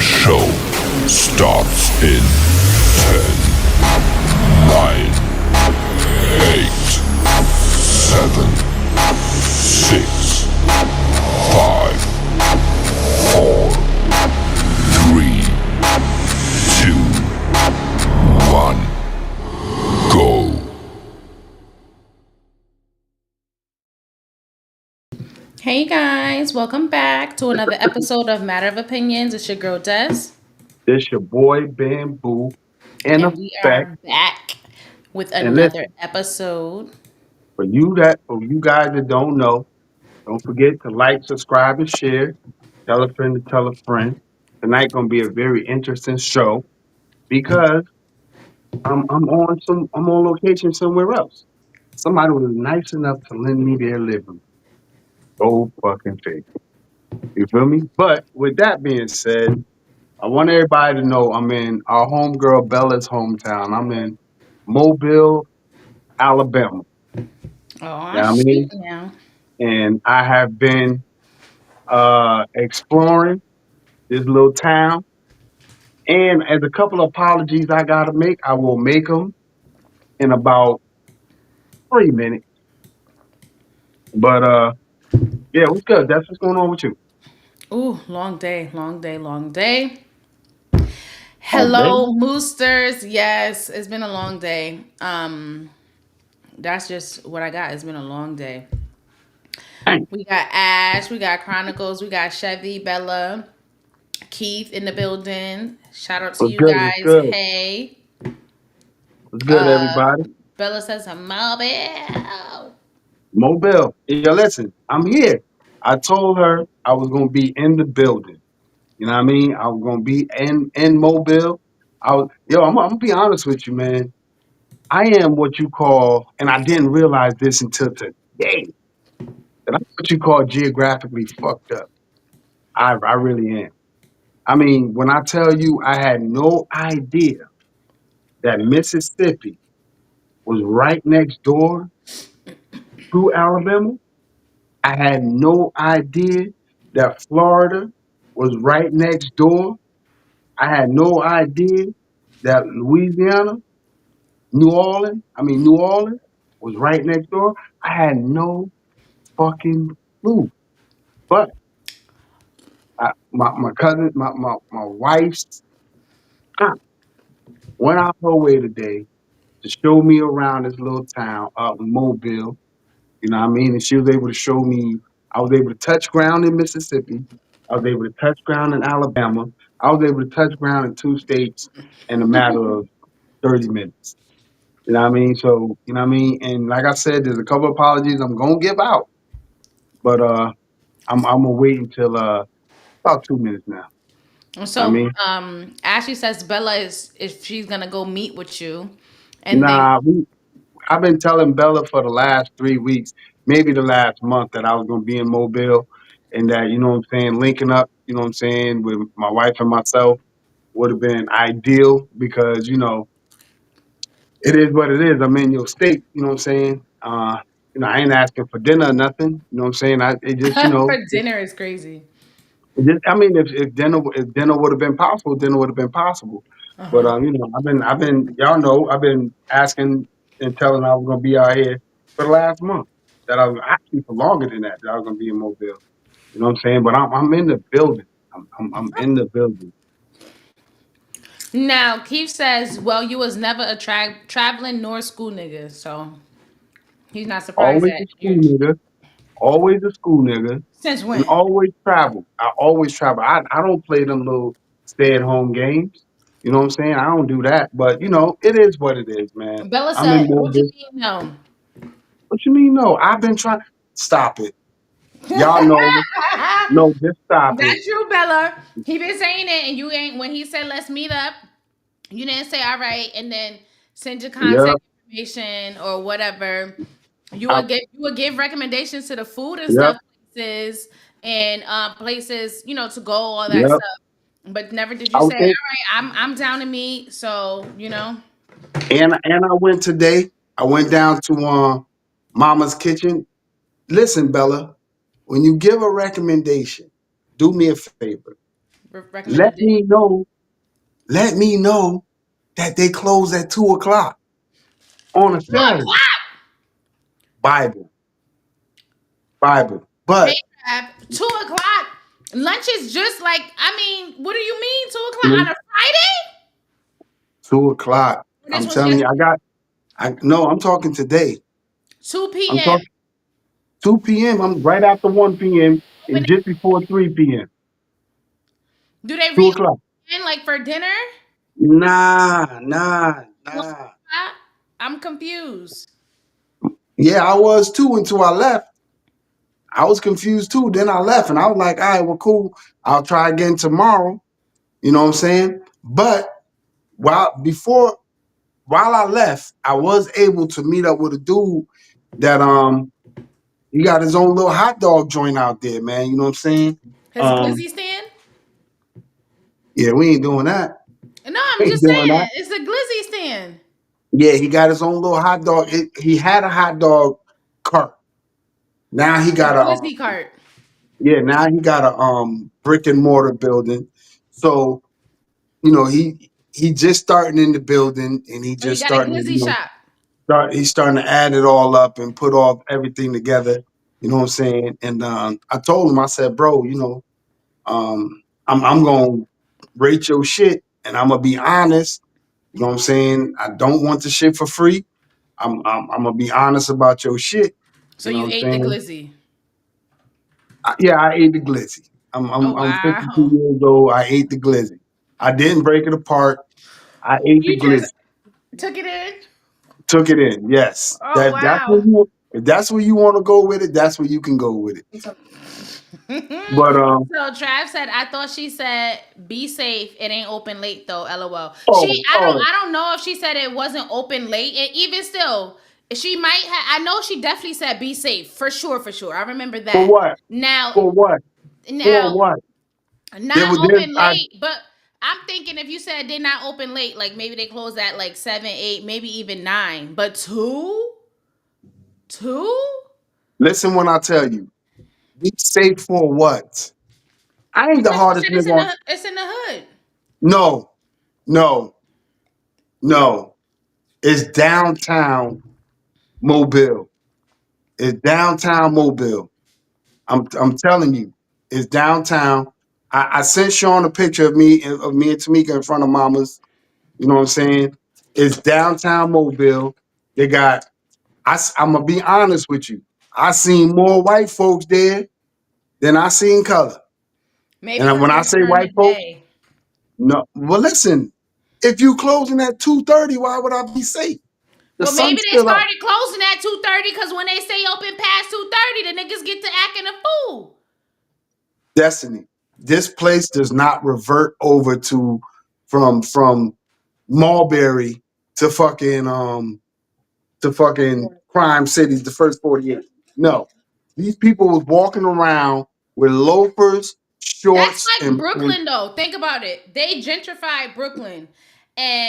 show starts in 9, 8, 7, 6, 5, 4, 3, 2, 1, go. Hey guys, welcome back to another episode of Matter of Opinions. It's your girl Des, This your boy Bamboo in and we effect. are back with And another listen, episode. for you guys that don't know, don't forget to like, subscribe, and share. Tell a friend to tell a friend. Tonight gonna be a very interesting show because I'm on location somewhere else. Somebody was nice enough to lend me their living room. Go fucking figure. You feel me? But with that being said, I want everybody to know I'm in our homegirl Bella's hometown. I'm in Mobile, Alabama. Oh, You know what I shit mean? now. And I have been exploring this little town. And as a couple of apologies I gotta make, I will make them in about 3 minutes. But yeah, what's good? That's what's going on with you. Ooh, long day, long day, long day. All day. Hello, Moosters. Yes, it's been a long day. That's just what I got. It's been a long day. Dang. We got Ash, we got Chronicles, we got Chevy, Bella, Keith in the building. Shout out to What's you good? What's guys. good? Hey. What's good, Uh everybody? Bella says I'm mobile. Mobile. Yeah, listen, I'm here. I told her I was gonna be in the building. You know what I mean? I was gonna be in Mobile. I'm gonna be honest with you, man. I am what you call, and I didn't realize this until today, that I'm what you call geographically fucked up. I really am. I mean, when I tell you I had no idea that Mississippi was right next door to Alabama, I had no idea that Florida was right next door. I had no idea that Louisiana, New Orleans was right next door. I had no fucking clue. But my cousin, my wife's aunt went out her way today to show me around this little town up in Mobile. You know what I mean? And she was able to show me. I was able to touch ground in Mississippi. I was able to touch ground in Alabama. I was able to touch ground in 2 states in a matter of 30 minutes. You know what I mean? So, you know what I mean? And like I said, there's a couple of apologies I'm gonna give out, but I'm gonna wait until about 2 minutes now. I So mean, Ashley says Bella is if she's gonna go meet with you and then nah, I've been telling Bella for the last 3 weeks, maybe the last month, that I was gonna be in Mobile, and that, you know what I'm saying, linking up, you know what I'm saying, with my wife and myself would have been ideal because, it is what it is. I'm in your state, you know what I'm saying? I ain't asking for dinner or nothing. You know what I'm saying? It just, for dinner is crazy. I mean, if dinner would have been possible, dinner would have been possible. But Uh-huh. y'all know, I've been asking and telling I was gonna be out here for the last month. That I was actually for longer than that. That I was gonna be in Mobile. You know what I'm saying? But I'm in the building. I'm in the building. Now Keith says, well, you was never a traveling nor school nigga, so he's not surprised Always that a school you're nigga. Always a school nigga. since And when? always travel. I always travel. I don't play them little stay at home games. You know what I'm saying? I don't do that. But it is what it is, man. Bella I'm in said, what you Mobile. mean no? What you mean? No, I've been trying. Stop it. Y'all know. No, just stop it. That's true, Bella. He been saying it, and you ain't. When he said let's meet up, you didn't say all right, and then send your Yep. contact information or whatever. I, You would give recommendations to the food and yep. stuff places and places to go all that Yep. stuff. But never did I you was say all saying, right. I'm down to meet. So. and I went today. I went down to Mama's Kitchen. Listen, Bella, when you give a recommendation, do me a favor. Let recommended it. me know. Let me know that they close at 2 o'clock on a 2 o'clock. Saturday. Bible, Bible. Hey, But Crab, 2 o'clock. Lunch is just like, I mean, what do you mean 2 o'clock on mm, a Friday? 2 o'clock. Or this I'm was telling just you, I no, I'm talking today. 2 I'm p.m. talking 2 p.m. I'm right after 1 p.m. Open. and just before 3 p.m. Do they 2 o'clock. reopen like for dinner? Nah, nah, One nah. o'clock? I'm confused. Yeah, I was too until I left. I was confused too. Then I left and I was like, all right, well, cool. I'll try again tomorrow. You know what I'm saying? But before while I left, I was able to meet up with a dude that he got his own little hot dog joint out there, man. You know what I'm saying? His Um, glizzy stand? yeah, we ain't doing that. No, I'm We ain't just doing that. saying. It's a glizzy stand. Yeah, he got his own little hot dog. He had a hot dog cart. Now he A got a glizzy cart. yeah. Now he got a brick and mortar building. So he just starting in the building, and he Oh, you just got a starting to glizzy shop. he's starting to add it all up and put all everything together. You know what I'm saying? And I told him, I said, bro, I'm gonna rate your shit, and I'm gonna be honest. You know what I'm saying? I don't want the shit for free. I'm gonna be honest about your shit. So You know you what I'm ate the saying? glizzy. Yeah, I ate the glizzy. I'm Oh I'm I'm 52 wow. years old. I ate the glizzy. I didn't break it apart. I ate the You just glizzy. took it in? Took it in. Yes. Oh That's wow. where you if that's where you want to go with it, that's where you can go with it. But So Trav said, I thought she said be safe. It ain't open late though. LOL. oh oh I don't know if she said it wasn't open late. And even still, she might have I know she definitely said be safe. For sure, for sure. I remember for that. what? Now For what? For now what? not There open late, but I'm thinking if you said they're not open late, like maybe they close at like 7, 8, maybe even 9. But two? Two? listen when I tell you. Be safe for what? I ain't the Because you hardest said nigga on. it's in the hood. No, no, no. It's downtown Mobile. It's downtown Mobile. I'm telling you, it's downtown. I sent Sean a picture of me and Tamika in front of Mama's. You know what I'm saying? It's downtown Mobile. They got. I'm gonna be honest with you. I seen more white folks there than I seen color. Maybe And because when it I was say during white the folks, day. no. Well, listen. If you closing at 2:30, why would I be safe? The Well, maybe sun's they still up. started closing at 2:30 because when they stay open past 2:30, the niggas get to acting a fool. Destiny. This place does not revert over to from Mulberry to fucking crime cities, the first 48. No. These people was walking around with loafers, That's shorts, like and Brooklyn, though. Think about it. They gentrified Brooklyn,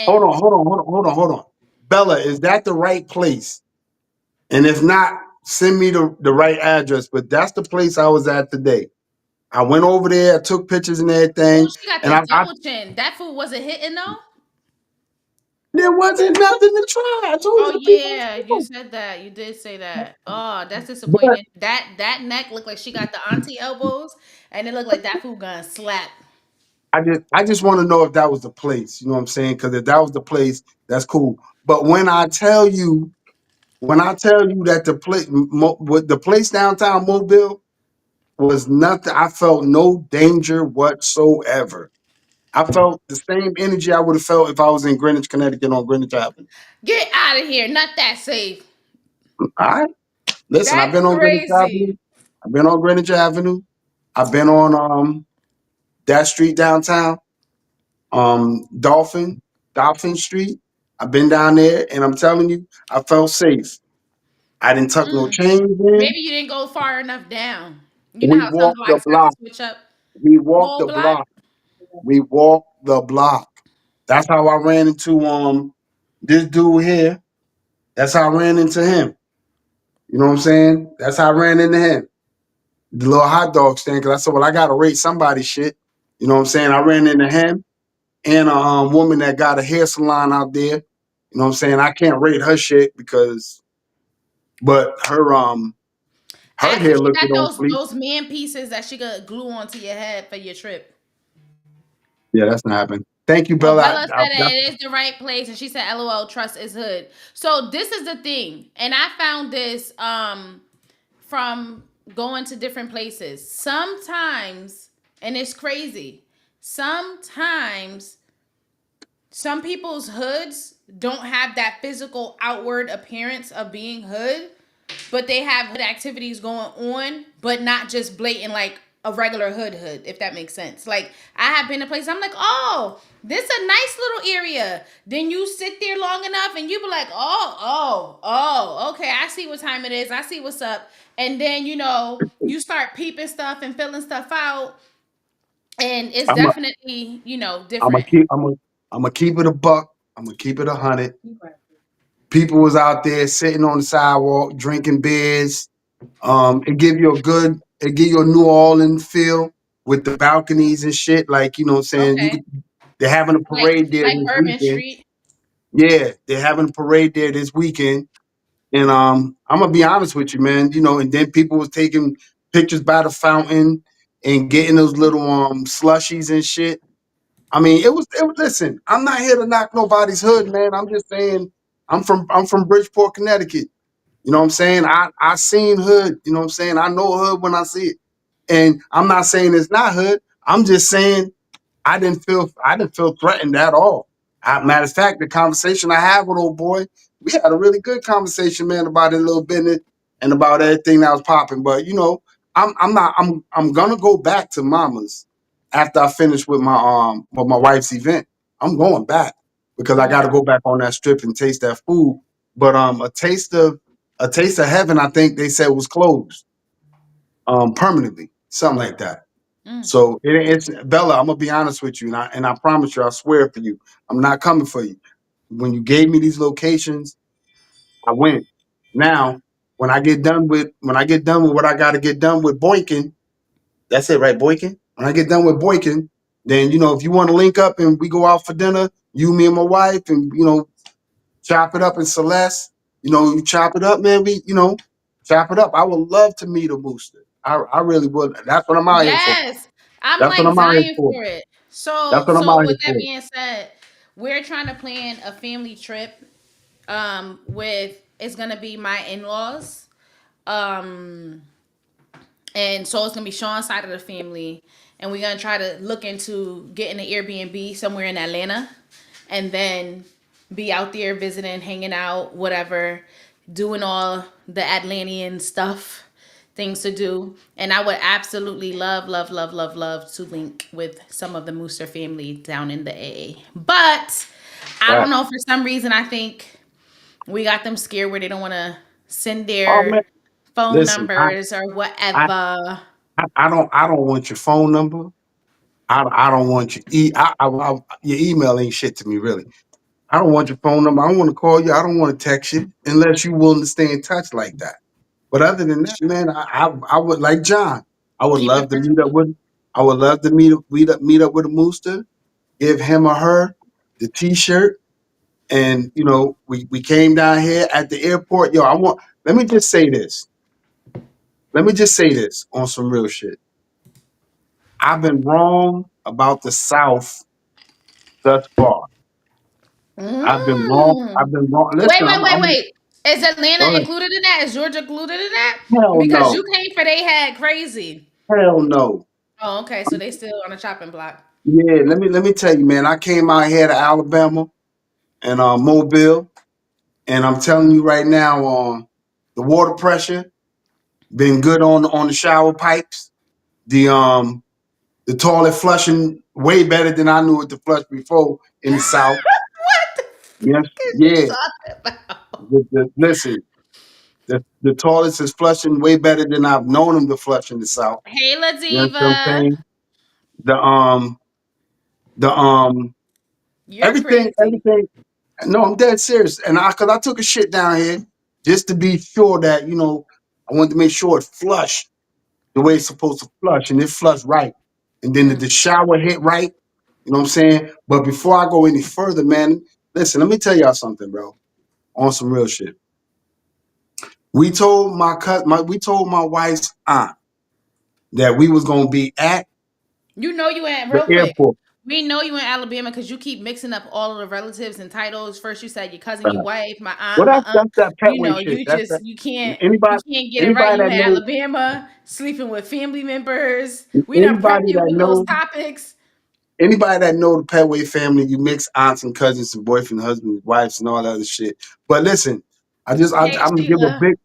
hold and on, hold on, hold on, hold on, hold on. Bella, is that the right place? And if not, send me the right address. But that's the place I was at today. I went over there, I took pictures and oh, everything, she got and the I double chin. That food wasn't hitting though. there wasn't nothing to try. I told you Oh the people was yeah, you cool. said that. You did say that. Oh, that's But disappointing. That neck looked like she got the auntie elbows, and it looked like that food gonna slap. I just want to know if that was the place. You know what I'm saying? Because if that was the place, that's cool. But when I tell you that the place downtown Mobile was nothing, I felt no danger whatsoever. I felt the same energy I would have felt if I was in Greenwich, Connecticut on Greenwich Avenue. Get out of here. Not that safe. All right. Listen, I've That's been on Greenwich crazy. Avenue. I've been on Greenwich Avenue. I've been on that street downtown, Dolphin, Dolphin Street. I've been down there, and I'm telling you, I felt safe. I didn't tuck no Mm. chains in. Maybe you didn't go far enough down. You know We how some walked the blocks got to block. switch up We the walked whole the block. block. We walked the block. That's how I ran into this dude here. That's how I ran into him. You know what I'm saying? That's how I ran into him. The little hot dog stand. Cause I said, well, I gotta rate somebody's shit. You know what I'm saying? I ran into him and a woman that got a hair salon out there. You know what I'm saying? I can't rate her shit because, but her Ask if hair she looked got good on fleek. those man pieces that she could glue onto your head for your trip. Yeah, that's not happening. Thank you, Well, Bella. Bella said that it is the right place, and she said, "LOL, trust is hood." So this is the thing, and I found this from going to different places. Sometimes, and it's crazy. Sometimes some people's hoods don't have that physical outward appearance of being hood, but they have hood activities going on, but not just blatant like a regular hood, if that makes sense. Like I have been to places, I'm like, oh, this a nice little area. Then you sit there long enough and you be like, oh, okay, I see what time it is. I see what's up. And then, you start peeping stuff and filling stuff out. And it's I'm a, definitely, I'm gonna different. keep, I'm gonna keep it a buck. I'm gonna keep it 100. People was out there sitting on the sidewalk drinking beers. It give you a New Orleans feel with the balconies and shit. Like, you know what I'm saying? Okay. They're having a Like parade there like this Bourbon weekend. Street. Yeah, they're having a parade there this weekend. And I'm gonna be honest with you, man. And then people was taking pictures by the fountain and getting those little slushies and shit. I mean, it was listen, I'm not here to knock nobody's hood, man. I'm just saying I'm from Bridgeport, Connecticut. You know what I'm saying? I seen hood, you know what I'm saying? I know hood when I see it. And I'm not saying it's not hood. I'm just saying I didn't feel threatened at all. Matter of fact, the conversation I had with old boy, we had a really good conversation, man, about his little business and about everything that was popping. But I'm not I'm gonna go back to Mama's after I finish with my wife's event. I'm going back because I got to go back on that strip and taste that food. But a taste of heaven, I think they said was closed permanently, something like that. Mm. So it's Bella. I'm gonna be honest with you, and I promise you, I swear for you, I'm not coming for you. When you gave me these locations, I went. Now, when I get done with what I got to get done with Boykin, that's it, right, Boykin? When I get done with Boykin, then if you want to link up and we go out for dinner, you, me, and my wife, and chop it up in Celeste. You chop it up, man. Chop it up. I would love to meet a booster. I really would. That's what I'm out here for. Yes. I'm That's what like I'm out here dying for. for it. That's So what I'm so out here with that for. being said, we're trying to plan a family trip with it's gonna be my in-laws. Um and so it's gonna be Sean's side of the family. And we're gonna try to look into getting an Airbnb somewhere in Atlanta and then be out there visiting, hanging out, whatever, doing all the Atlantean stuff, things to do. And I would absolutely love, love, love, love, love to link with some of the Mooser family down in the AA. But I don't Right. know, for some reason, I think we got them scared where they don't want to send Oh man, their phone listen, numbers or I, whatever. I don't want your phone number. I don't want your email ain't shit to me really. I don't want your phone number. I don't want to call you. I don't want to text you unless you're willing to stay in touch like that. But other than that, man, I would like John. I would Keep it love to meet up personal. with. I would love to meet up with a Mooster. Give him or her the T-shirt, and we came down here at the airport. Yo, I want. Let me just say this. Let me just say this on some real shit. I've been wrong about the South thus far. I've been wrong. Mm. I've been wrong. Wait, Listen, wait, wait, I'm wait. Is go Atlanta ahead. included in that? Is Georgia included in that? Hell Because no. you came for they had crazy. Hell no. Oh, okay. So they still on the chopping block. Yeah, let me tell you, man. I came out here to Alabama and Mobile, and I'm telling you right now, the water pressure been good on the shower pipes. The toilet flushing way better than I knew it to flush before in the South. What the Yes, fuck is you yeah. talking about? Listen, the toilets is flushing way better than I've known them to flush in the South. Hey, You understand what I'm Ladiva. saying? The the You're everything, crazy. everything. No, I'm dead serious. And cause I took a shit down here just to be sure that, I wanted to make sure it flushed the way it's supposed to flush and it flushed right. and then the shower hit right. You know what I'm saying? But before I go any further, man, listen, let me tell y'all something, bro. On some real shit. We told we told my wife's aunt that we was gonna be at You know you ain't the real quick. airport. We know you in Alabama because you keep mixing up all of the relatives and titles. First you said your cousin, your wife, my Well, aunt, my uncle. that's that You petway know, shit. you That's just that. you Anybody, can't get it right. anybody You that in knows, Alabama, sleeping with family members. We done prepped anybody you that with those knows, topics. anybody that know the petway family, you mix aunts and cousins and boyfriend, husbands, wives, and all that other shit. But listen, Hey I'm gonna give a Sheila. big,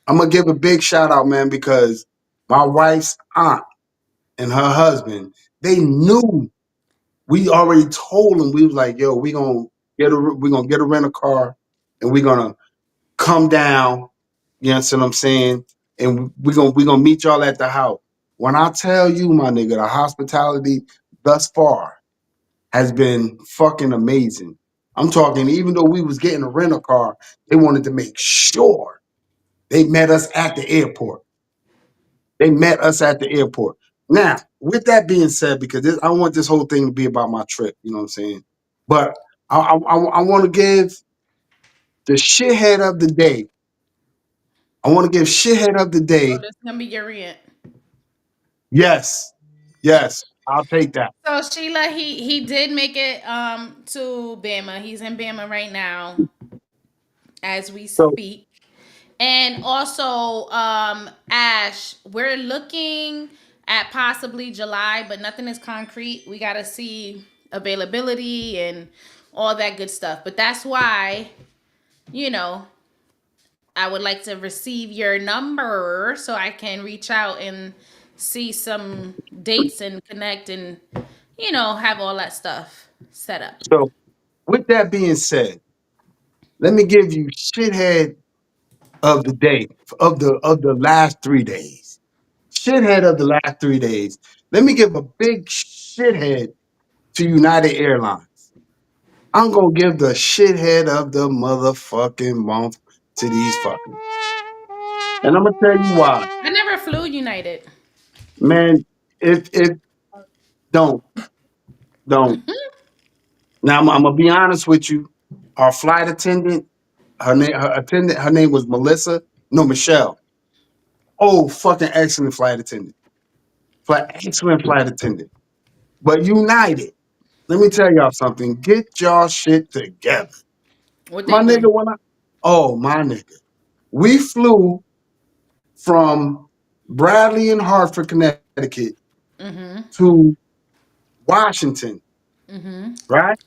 I'm gonna give a big shout out, man, because my wife's aunt and her husband, they knew. We already told them, we was like, yo, we're gonna get a rental car, and we're gonna come down. You know what I'm saying? And we're gonna meet y'all at the house. When I tell you, my nigga, the hospitality thus far has been fucking amazing. I'm talking, even though we was getting a rental car, they wanted to make sure they met us at the airport. They met us at the airport. Now, with that being said, because I want this whole thing to be about my trip, you know what I'm saying? But I want to give the shithead of the day. I want to give shithead of the So day. this gonna be your rant. Yes, yes, I'll take that. So Sheila, he did make it to Bama. He's in Bama right now as we So, speak. And also, Ash, we're looking at possibly July, but nothing is concrete. We got to see availability and all that good stuff. But that's why, you know, I would like to receive your number so I can reach out and see some dates and connect and, have all that stuff set up. so with that being said, let me give you shithead of the day of the last 3 days. Shithead of the last 3 days. Let me give a big shithead to United Airlines. I'm gonna give the shithead of the motherfucking month to these fuckers. And I'm gonna tell you why. I never flew United. Man, if don't, don't. Now I'm gonna be honest with you. Our flight attendant, her name was Melissa. No, Michelle. Oh, fucking excellent flight attendant. Excellent flight attendant. But United, let me tell y'all something. Get y'all shit together. What My they do? nigga, oh my nigga. We flew from Bradley and Hartford, Connecticut Mm-hmm. to Washington, Mm-hmm. right?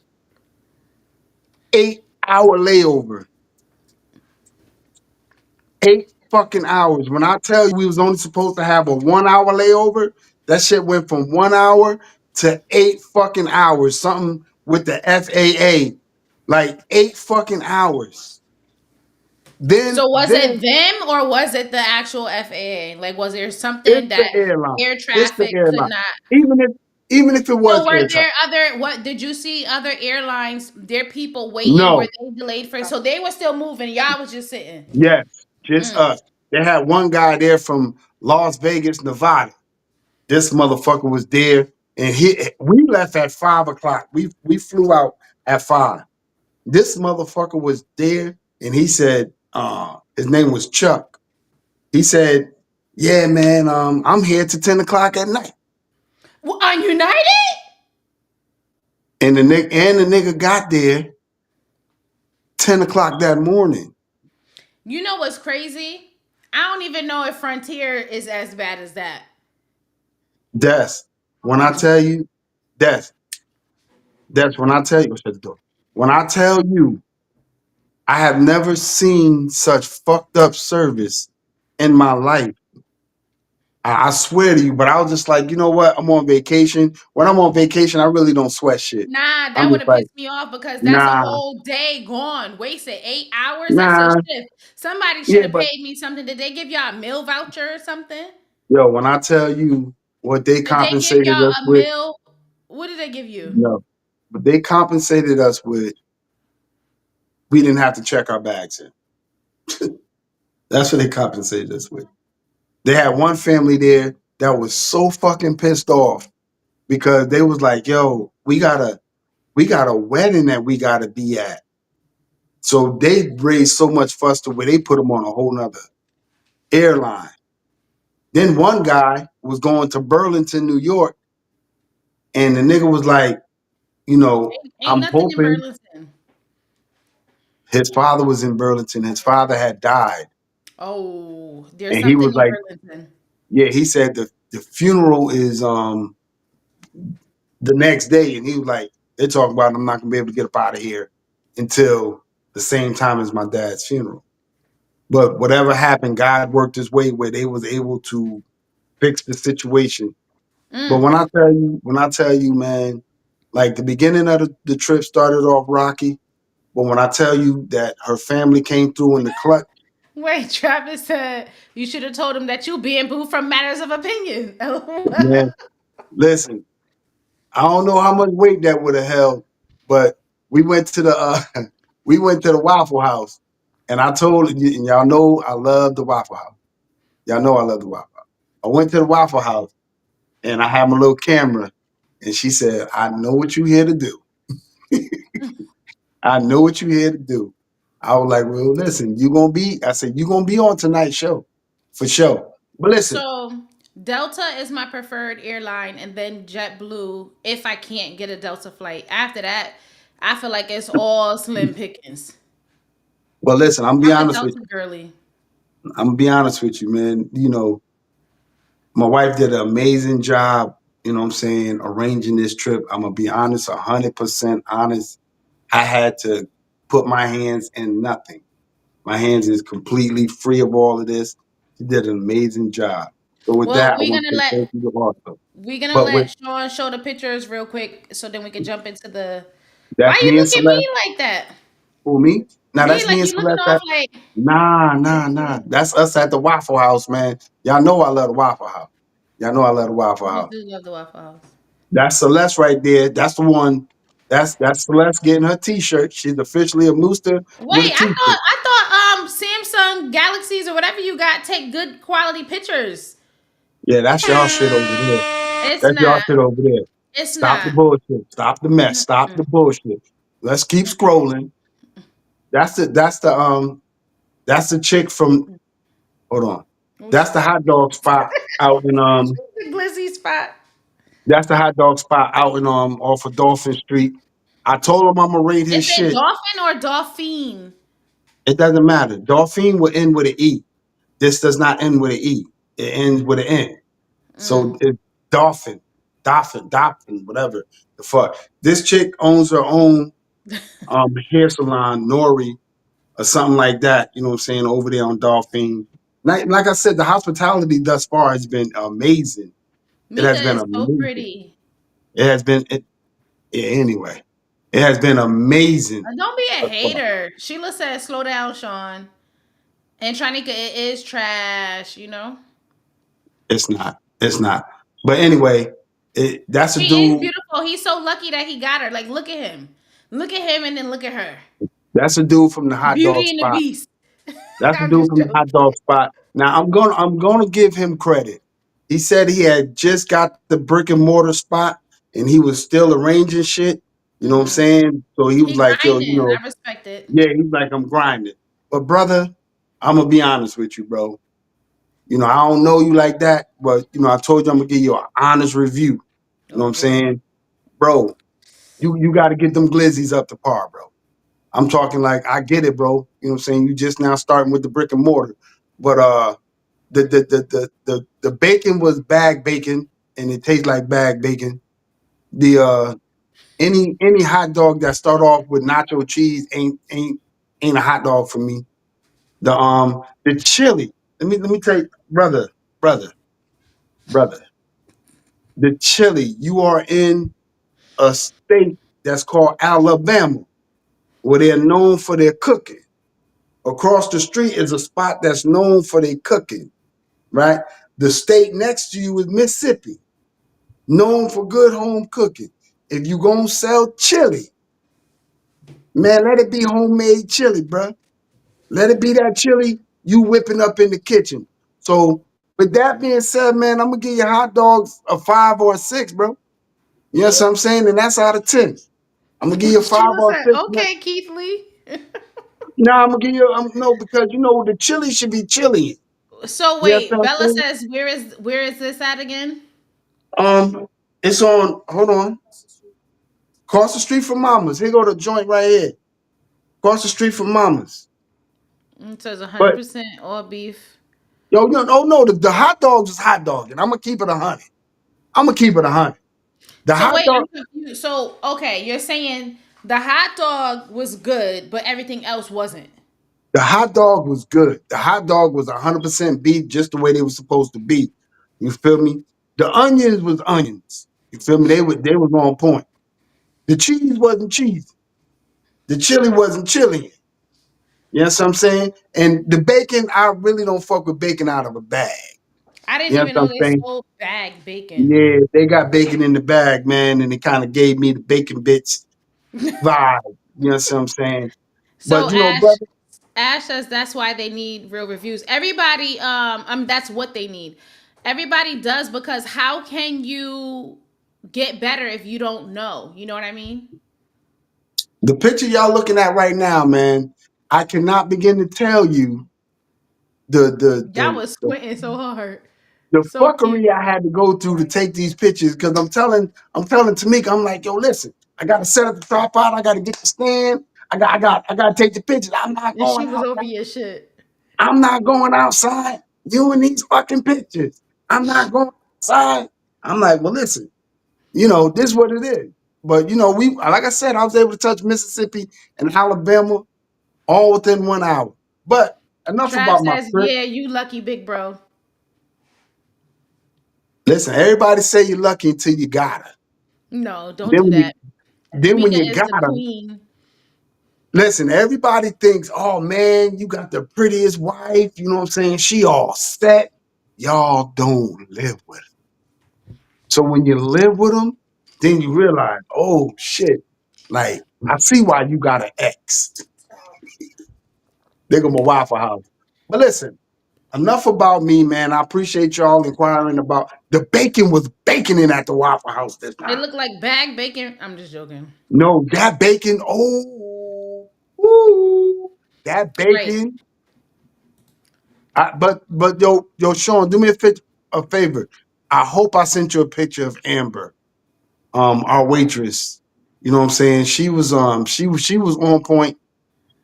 8 hour layover. 8 fucking hours. When I tell you we was only supposed to have a 1 hour layover, that shit went from 1 hour to 8 fucking hours. Something with the FAA. Like 8 fucking hours. So was it Then them or was it the actual FAA? Like, was there it's something the that airline. air It's the traffic could airline. not? Even if it So was were air there traffic. other? What did you see? Other airlines? Their people waiting? Were No. they delayed for? So they were still moving. Y'all was just sitting. Yes. Just Mm. us. They had one guy there from Las Vegas, Nevada. This motherfucker was there, and we left at 5 o'clock. We flew out at 5. This motherfucker was there, and he said, his name was Chuck. He said, "Yeah, man, I'm here to 10 o'clock at night." On United? And the nigga got there 10 o'clock that morning. You know what's crazy? I don't even know if Frontier is as bad as that. That's when I tell you, that's that's when I tell you, shut the door. When I tell you, I have never seen such fucked up service in my life. I swear to you, but I was just like, you know what? I'm on vacation. When I'm on vacation, I really don't sweat shit. Nah, I'm that would just have like, pissed me off because that's a nah, whole day gone, wasted 8 hours. That's a nah, shift. Somebody should yeah, have but paid me something. Did they give y'all a meal voucher or something? yo, when I tell you what they Did they give compensated y'all us a with, meal? What did they give you? no, but they compensated us with, we didn't have to check our bags in. That's what they compensated us with. They had one family there that was so fucking pissed off. because they was like, yo, we got a wedding that we gotta be at. So they raised so much fuss to where they put him on a whole nother airline. Then one guy was going to Burlington, New York, and the nigga was like, Ain't I'm nothing in hoping Burlington. his father was in Burlington. His father had died. Oh, there's And he something was in like, Burlington. yeah, he said the funeral is the next day. And he was like, they're talking about I'm not gonna be able to get up out of here until the same time as my dad's funeral. But whatever happened, God worked his way where they was able to fix the situation. But Mm. when I tell you, man, like the beginning of the trip started off rocky. But when I tell you that her family came through in the clutch, Wait, Travis said you should have told him that you being booed from matters of opinion. man, listen, I don't know how much weight that would have held, but we went to the we went to the Waffle House, and I told you, and y'all know I love the Waffle House. Y'all know I love the Waffle House. I went to the Waffle House, and I had my little camera, and she said, "I know what you here to do. I know what you here to do." I was like, "Well, listen, you gonna be?" I said, "You gonna be on tonight's show, for sure." But listen, So Delta is my preferred airline, and then JetBlue if I can't get a Delta flight. After that, I feel like it's all slim pickings. well, listen. I'm gonna be I'm a honest with Delta girly. you. I'm gonna be honest with you, man. My wife did an amazing job, you know what I'm saying, arranging this trip. I'm gonna be honest, 100% honest. I had to put my hands in nothing. My hands is completely free of all of this. She did an amazing job. So with Well, that, I want to say thank you to also. we're gonna But with let Sean show the pictures real quick, so then we can jump into the. Why that's you me and look at me Celeste. like that? Who me? Now Me that's like me and you looking Celeste. off like. Nah. That's us at the Waffle House, man. Y'all know I love the Waffle House. Y'all know I love the Waffle You House. do love the Waffle House. That's Celeste right there. That's the one. That's Celeste getting her T-shirt. She's officially a Mooster with a Wait, T-shirt. I thought Samsung Galaxies or whatever you got take good quality pictures. Yeah, that's y'all shit over there. It's That's y'all not. shit over there. It's Stop the not. bullshit. Stop the mess. Stop the Mm-mm. bullshit. Let's keep scrolling. That's the chick from. Hold on. That's the hot dog spot out in The glizzy spot. That's the hot dog spot out in off of Dolphin Street. I told him I'm gonna rate his Is it shit. dolphin or dolphin? It doesn't matter. Dolphin will end with an E. This does not end with an E. It ends with an N. So Mm. it's Dolphin, whatever the fuck. This chick owns her own hair salon, Nori, or something like that. You know what I'm saying? Over there on Dolphin. Like I said, the hospitality thus far has been amazing. It Mika has been is so amazing. pretty. It has been it, yeah, anyway. It has been amazing Don't be a thus far. hater. Sheila said, "Slow down, Sean." And Trinica, it is trash. You know. It's not. It's not. But anyway, that's a She is dude. beautiful. He's so lucky that he got her. Like, look at him. Look at him, and then look at her. That's a dude from the hot dog Beauty and the spot. Beast. That's the I'm dude just from the hot joking. dog spot. Now I'm gonna give him credit. He said he had just got the brick and mortar spot and he was still arranging shit. You know what I'm Hmm. saying? So he was He like, yo, grinding. I respect it. yeah, he's like, I'm grinding. But brother, I'm gonna be honest with you, bro. I don't know you like that, but I told you I'm gonna give you an honest review. You know Oh what I'm boy. saying? Bro, you gotta get them glizzies up to par, bro. I'm talking like I get it, bro. You know what I'm saying? You just now starting with the brick and mortar. But the bacon was bag bacon and it tastes like bag bacon. The any hot dog that start off with nacho cheese ain't a hot dog for me. The chili. Let me tell you, brother, brother. The chili. You are in a state that's called Alabama, where they're known for their cooking. Across the street is a spot that's known for their cooking, right? The state next to you is Mississippi, known for good home cooking. If you gonna sell chili, man, let it be homemade chili, bro. Let it be that chili you whipping up in the kitchen. So with that being said, man, I'm gonna give you hot dogs a 5 or a 6, bro. Yes, I'm saying, and that's out of 10. I'm gonna give you a She five was or like, six. okay, Keith Lee. No, I'm gonna give you. No, because the chili should be chili. So Yes, wait, I'm Bella saying. says, where is this at again? It's on. Hold on. Across the street from Mama's. Here go the joint right here. Across the street from Mama's. It says But 100% all beef. yo, no, no, no. The hot dogs is hot dog, and I'm gonna keep it 100. I'm gonna keep it 100. The So hot wait, dog. I'm confused. So okay, you're saying the hot dog was good, but everything else wasn't. The hot dog was good. The hot dog was 100% beef, just the way they were supposed to be. You feel me? The onions was onions. You feel me? They was on point. The cheese wasn't cheese. The chili wasn't chili. You know what I'm saying? And the bacon, I really don't fuck with bacon out of a bag. I didn't You know even what know I'm they saying? sold bag bacon. Yeah, they got bacon in the bag, man, and it kind of gave me the bacon bits vibe. You know what I'm saying? So But Ash, brother, Ash says that's why they need real reviews. Everybody, that's what they need. Everybody does because how can you get better if you don't know? You know what I mean? the picture y'all looking at right now, man, I cannot begin to tell you the the Y'all the was the, squinting so hard. the So cute. fuckery I had to go through to take these pictures because I'm telling Tamika, I'm like, yo, listen, I gotta set up the tripod, I gotta get the stand, I gotta take the pictures. I'm not And she going was out. over your shit. I'm not going outside doing these fucking pictures. I'm not going outside. I'm like, well, listen, this is what it is. But we like I said, I was able to touch Mississippi and Alabama all within 1 hour. But enough Trav about my says, trip. yeah, you lucky big bro. Listen, everybody say you're lucky until you got her. No, don't Then do when you that. then when Tamika you is got the her, queen. listen, everybody thinks, oh man, you got the prettiest wife. You know what I'm saying? She all set. Y'all don't live with her. So when you live with them, then you realize, oh shit, like I see why you got an ex. They go my Waffle House. But listen, enough about me, man. I appreciate y'all inquiring about the bacon was baconing at the Waffle House this It time. looked like bag bacon. I'm just joking. No, that bacon, oh, ooh, that Right. bacon. But yo, Sean, do me a favor. I hope I sent you a picture of Amber, our waitress. You know what I'm saying? She was on point,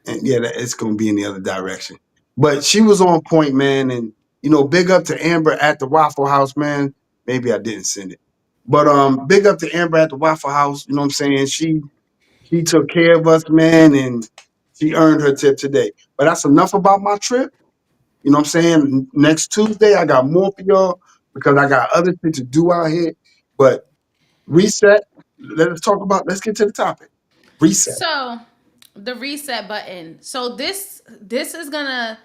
and yeah, it's gonna be in the other direction. But she was on point, man, and big up to Amber at the Waffle House, man. Maybe I didn't send it, but big up to Amber at the Waffle House. You know what I'm saying? She took care of us, man, and she earned her tip today. But that's enough about my trip. You know what I'm saying? Next Tuesday, I got more for y'all because I got other things to do out here. But reset. Let's get to the topic. Reset. So the reset button. So this is gonna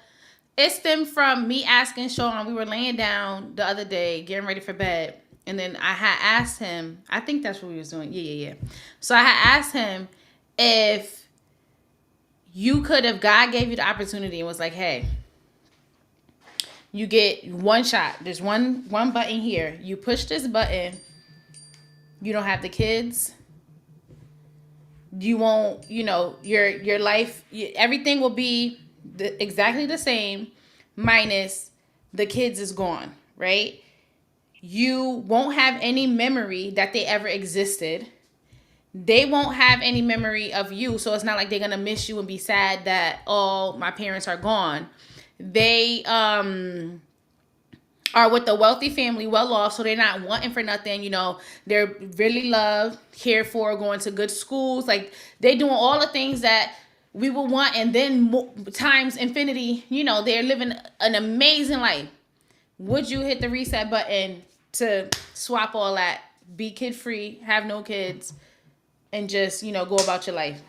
it stemmed from me asking Sean. We were laying down the other day, getting ready for bed, and then I had asked him. I think that's what we was doing. Yeah. So I had asked him if you could, if God gave you the opportunity and was like, "Hey, you get one shot. There's one button here. You push this button. You don't have the kids. You won't. Your life. Everything will be exactly the same, minus the kids is gone. Right? You won't have any memory that they ever existed. They won't have any memory of you, so it's not like they're gonna miss you and be sad that, oh, my parents are gone. They are with a wealthy family, well off, so they're not wanting for nothing. They're really loved, cared for, going to good schools. Like, they doing all the things that we would want, and then times infinity. They're living an amazing life. Would you hit the reset button to swap all that, be kid free, have no kids, and just go about your life?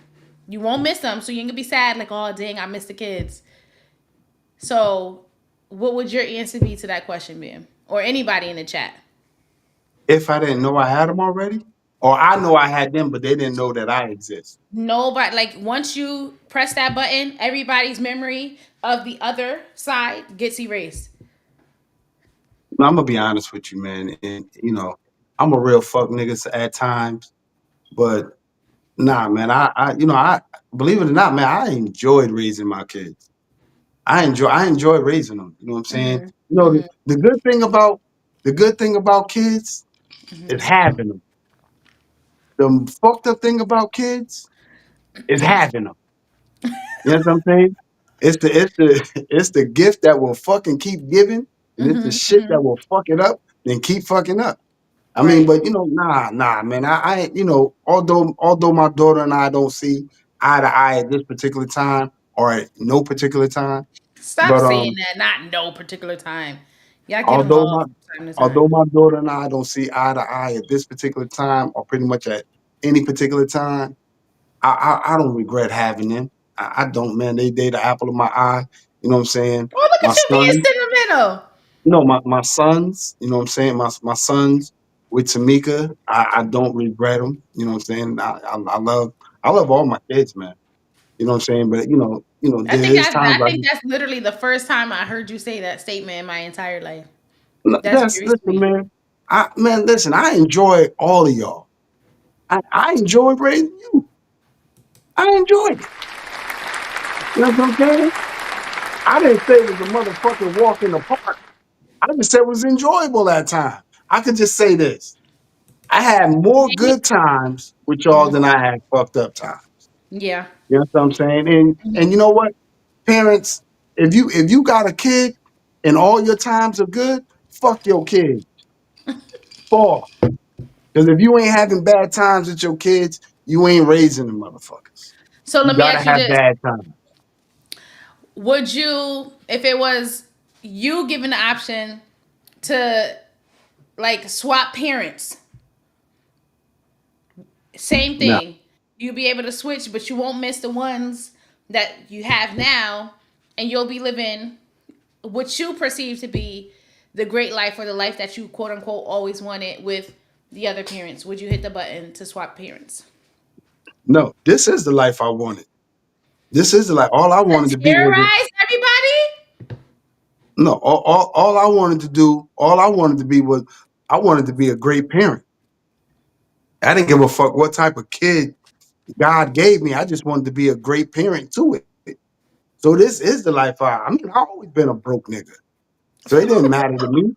You won't miss them, so you ain't gonna be sad like, oh dang, I missed the kids. So, what would your answer be to that question, Ben? Or anybody in the chat? If I didn't know I had them already, or I know I had them, but they didn't know that I exist. Nobody, like, once you press that button, everybody's memory of the other side gets erased. I'm gonna be honest with you, man, and I'm a real fuck nigga at times, but nah, man. I believe it or not, man. I enjoyed raising my kids. I enjoy raising them. You know what I'm saying? Mhm. You know, Mhm. the good thing about kids is Mhm. having them. The fucked up thing about kids is having them. You know what I'm saying? It's the gift that will fucking keep giving, and it's the Mhm. shit that Mhm. will fuck it up, then keep fucking up. I mean, Right. but nah, man. Although my daughter and I don't see eye to eye at this particular time or at no particular time, Stop but saying that. Not no particular time. Y'all get them although all my from time to although time. my daughter and I don't see eye to eye at this particular time or pretty much at any particular time, I don't regret having them. I don't, man. They the apple of my eye. You know what I'm saying? Oh, look My at you being son, sentimental. no, my sons. You know what I'm saying? My sons with Tamika. I don't regret them. You know what I'm saying? I love all my kids, man. You know what I'm saying? But there is times I think that's literally the first time I heard you say that statement in my entire life. That's that's very listen, sweet. man. Listen. I enjoy all of y'all. I enjoyed raising you. I enjoyed it. You know what I'm saying? I didn't say it was a motherfucking walk in the park. I just said it was enjoyable that time. I could just say this. I had more good times with y'all Mhm. than I had fucked up times. Yeah. You know what I'm saying? And you Mhm. know what? Parents, if you got a kid and all your times are good, fuck your kid. Fall. Because if you ain't having bad times with your kids, you ain't raising them motherfuckers. So You let me gotta ask you have this. bad times. Would you, if it was you given the option to like swap parents, same No. thing. You'll be able to switch, but you won't miss the ones that you have now, and you'll be living what you perceive to be the great life or the life that you quote unquote always wanted with the other parents. Would you hit the button to swap parents? No. This is the life I wanted. This is the life. All I wanted To to be was a terrorize everybody? no, all I wanted to do, all I wanted to be was I wanted to be a great parent. I didn't give a fuck what type of kid God gave me. I just wanted to be a great parent to it. So this is the life I always been a broke nigga. So it didn't matter to me.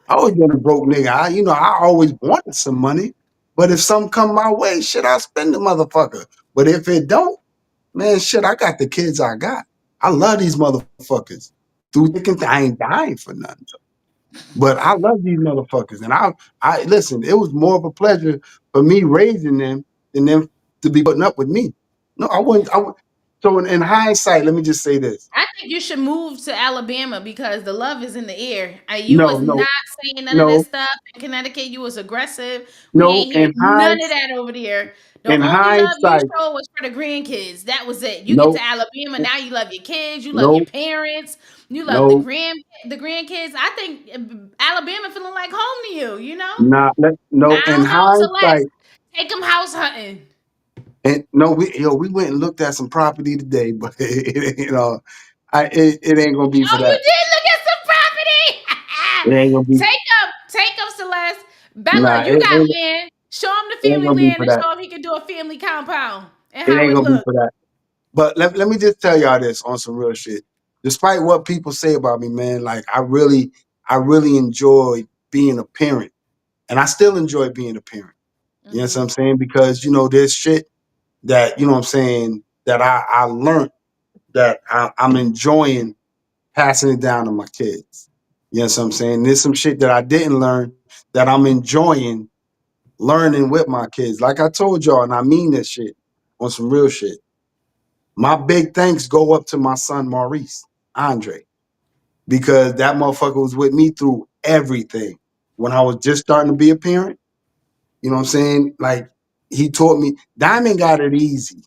I always been a broke nigga. I always wanted some money. But if something come my way, shit, I spend the motherfucker. But if it don't, man, shit, I got the kids I got. I love these motherfuckers. Through thick and I ain't dying for nothing. But I love these motherfuckers, and I listen. It was more of a pleasure for me raising them than them to be putting up with me. No, I wouldn't. So in hindsight, let me just say this. I think you should move to Alabama because the love is in the air. You No, was no, not saying none of no, this stuff in Connecticut. You was aggressive. We no. ain't hear none of that over there. The In only love you hindsight, showed was for the grandkids. That was it. You get no, to Alabama now. You love your kids. You love your no, parents. You love no, the grandkids. I think Alabama feeling like home to you. You know. not no. I In don't know, Celeste. hindsight, Take them house hunting. and no, we went and looked at some property today, but it ain't gonna be for Oh, you that. did look at some property. It ain't gonna be. Take them, Celeste. Bella, Nah, you got land. Show him the it ain't family gonna be land for and that. show him he can do a family compound and It how ain't it gonna be look. for that. But let me just tell y'all this on some real shit. Despite what people say about me, man, like I really enjoy being a parent. And I still enjoy being a parent. You know what Hmm. I'm saying? Because, there's shit that, you know what I'm saying, that I learned that I'm enjoying passing it down to my kids. You know what I'm saying? There's some shit that I didn't learn that I'm enjoying learning with my kids. Like I told y'all, and I mean this shit on some real shit. My big thanks go up to my son Maurice, Andre, because that motherfucker was with me through everything. When I was just starting to be a parent, you know what I'm saying? Like he taught me Diamond got it easy.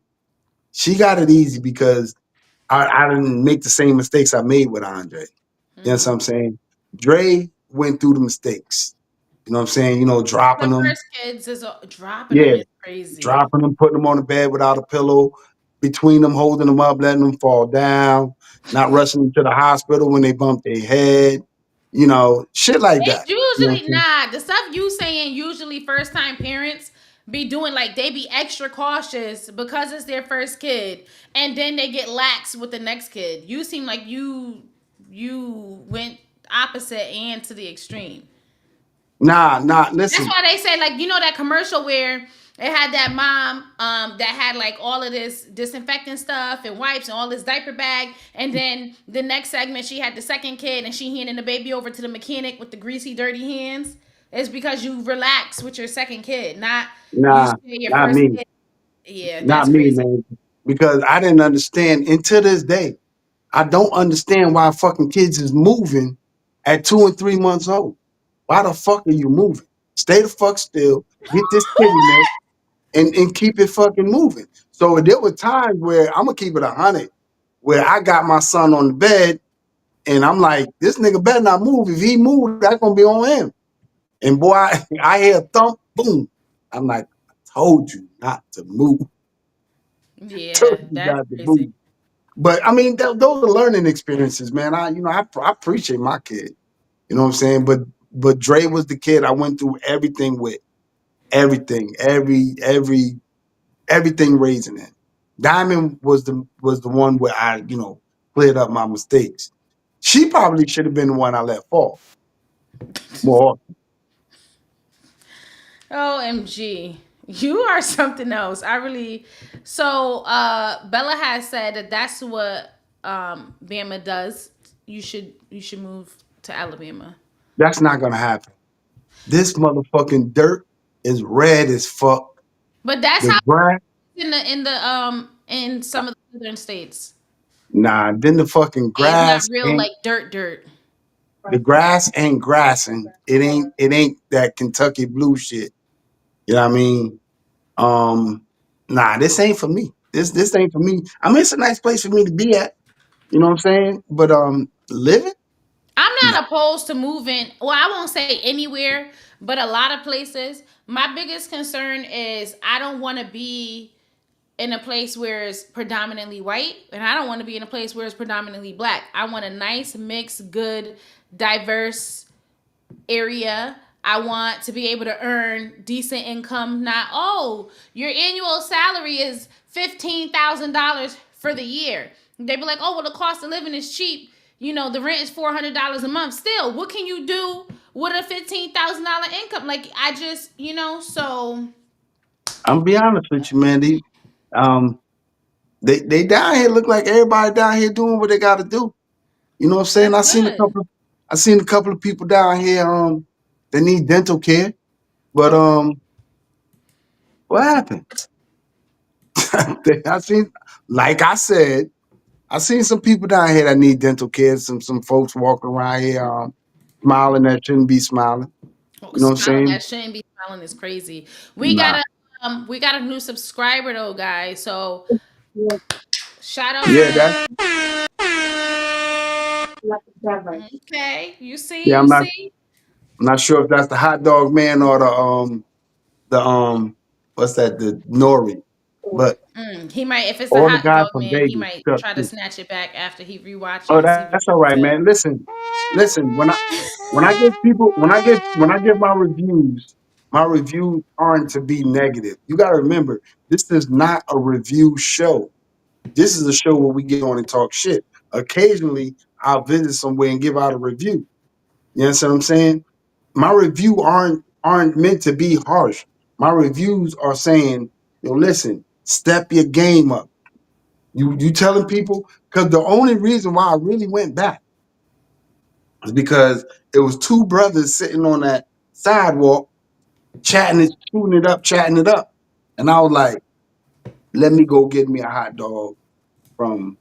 She got it easy because I didn't make the same mistakes I made with Andre. You know what Hmm. I'm saying? Dre went through the mistakes. You know what I'm saying? The Dropping them. first kids is dropping them Yeah, is crazy. dropping them, putting them on the bed without a pillow, between them, holding them up, letting them fall down, not rushing them to the hospital when they bump their head, shit like They that. do You know what usually I'm saying? nah. The stuff you saying usually first time parents be doing like they be extra cautious because it's their first kid, and then they get lax with the next kid. You seem like you went opposite and to the extreme. Nah. That's Listen, why they say like that commercial where it had that mom that had like all of this disinfectant stuff and wipes and all this diaper bag, and then the next segment she had the second kid and she handing the baby over to the mechanic with the greasy dirty hands. It's because you relax with your second kid, not you nah, say your not first me, kid. Yeah, not that's me, crazy. man. Because I didn't understand, and to this day, I don't understand why fucking kids is moving at 2 and 3 months old. Why the fuck are you moving? Stay the fuck still. Get this kitty milk and keep it fucking moving. So there were times where I'm gonna keep it 100, where I got my son on the bed and I'm like, this nigga better not move. If he move, that's gonna be on him. And boy, I hear a thump, boom. I'm like, I told you not to move. Told Yeah, you that's not to crazy. move. But I mean, those are learning experiences, man. I appreciate my kid. You know what I'm saying? But Dre was the kid I went through everything with. Everything, everything raising him. Diamond was the one where I, cleared up my mistakes. She probably should have been the one I let fall more. OMG. You are something else. I really so Bella has said that that's what Bama does. You should move to Alabama. That's not gonna happen. This motherfucking dirt is red as fuck. But that's The how grass, in some of the southern states. nah. Then the fucking It's not grass real ain't like dirt. the grass ain't grassing. It ain't that Kentucky blue shit. You know what I mean? Nah, this ain't for me. This ain't for me. I mean, it's a nice place for me to be at. You know what I'm saying? But living? I'm Nah. not opposed to moving. Well, I won't say anywhere, but a lot of places. My biggest concern is I don't want to be in a place where it's predominantly white, and I don't want to be in a place where it's predominantly black. I want a nice, mixed, good, diverse area. I want to be able to earn decent income. Not, oh, your annual salary is $15,000 for the year. They be like, oh, well, the cost of living is cheap. The rent is $400 a month. Still, what can you do with a $15,000 income? Like, I just, so I'm gonna be honest with you, man. Um, they down here look like everybody down here doing what they got to do. You know what I'm saying? that's good. I seen a couple of people down here. They need dental care, but what happened? I seen, like I said, I seen some people down here that need dental care. Some folks walking around here, smiling that shouldn't be smiling. Oh, You know what I'm smiling saying? that shouldn't be smiling is crazy. We got Nah. a new subscriber though, guys. So shout out Yeah, that. to okay. You see, Yeah, you see. I'm not sure if that's the hot dog man or the what's that, the nori, but He might, if it's a all the hot guys dog from man, he Vegas might stuck try to too. snatch it back after he Oh, rewatches. He that's all right, rewatches it. man. Listen. When I give my reviews aren't to be negative. You got to remember, this is not a review show. This is a show where we get on and talk shit. Occasionally, I'll visit somewhere and give out a review. You understand what I'm saying? My review aren't meant to be harsh. My reviews are saying, yo, listen, step your game up. You telling people, because the only reason why I really went back is because it was two brothers sitting on that sidewalk chatting it up. And I was like, let me go get me a hot dog from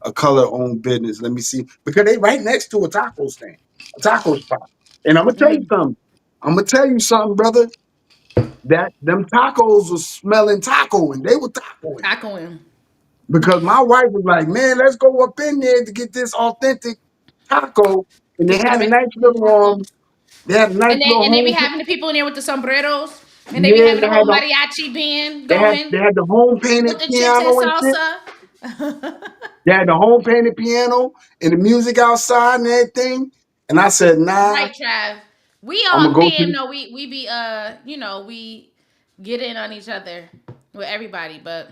a color owned business. Let me see. Because they right next to a taco stand, a taco spot. And I'm gonna tell you Mm, something. I'm gonna tell you something, brother. That them tacos was smelling taco and they were tacoing. tacoing. Because my wife was like, man, let's go up in there to get this authentic taco. And Get that Mexican taco. they had a nice little And they be home. having the people in there with the sombreros, and they be Yeah, having the whole mariachi band they going had the home painted with the chips and piano and shit. salsa. They had the home painted piano and the music outside and everything. And I said, nah, Right, Trav. We I'm gonna all go to can the, no, we be we get in on each other with everybody, but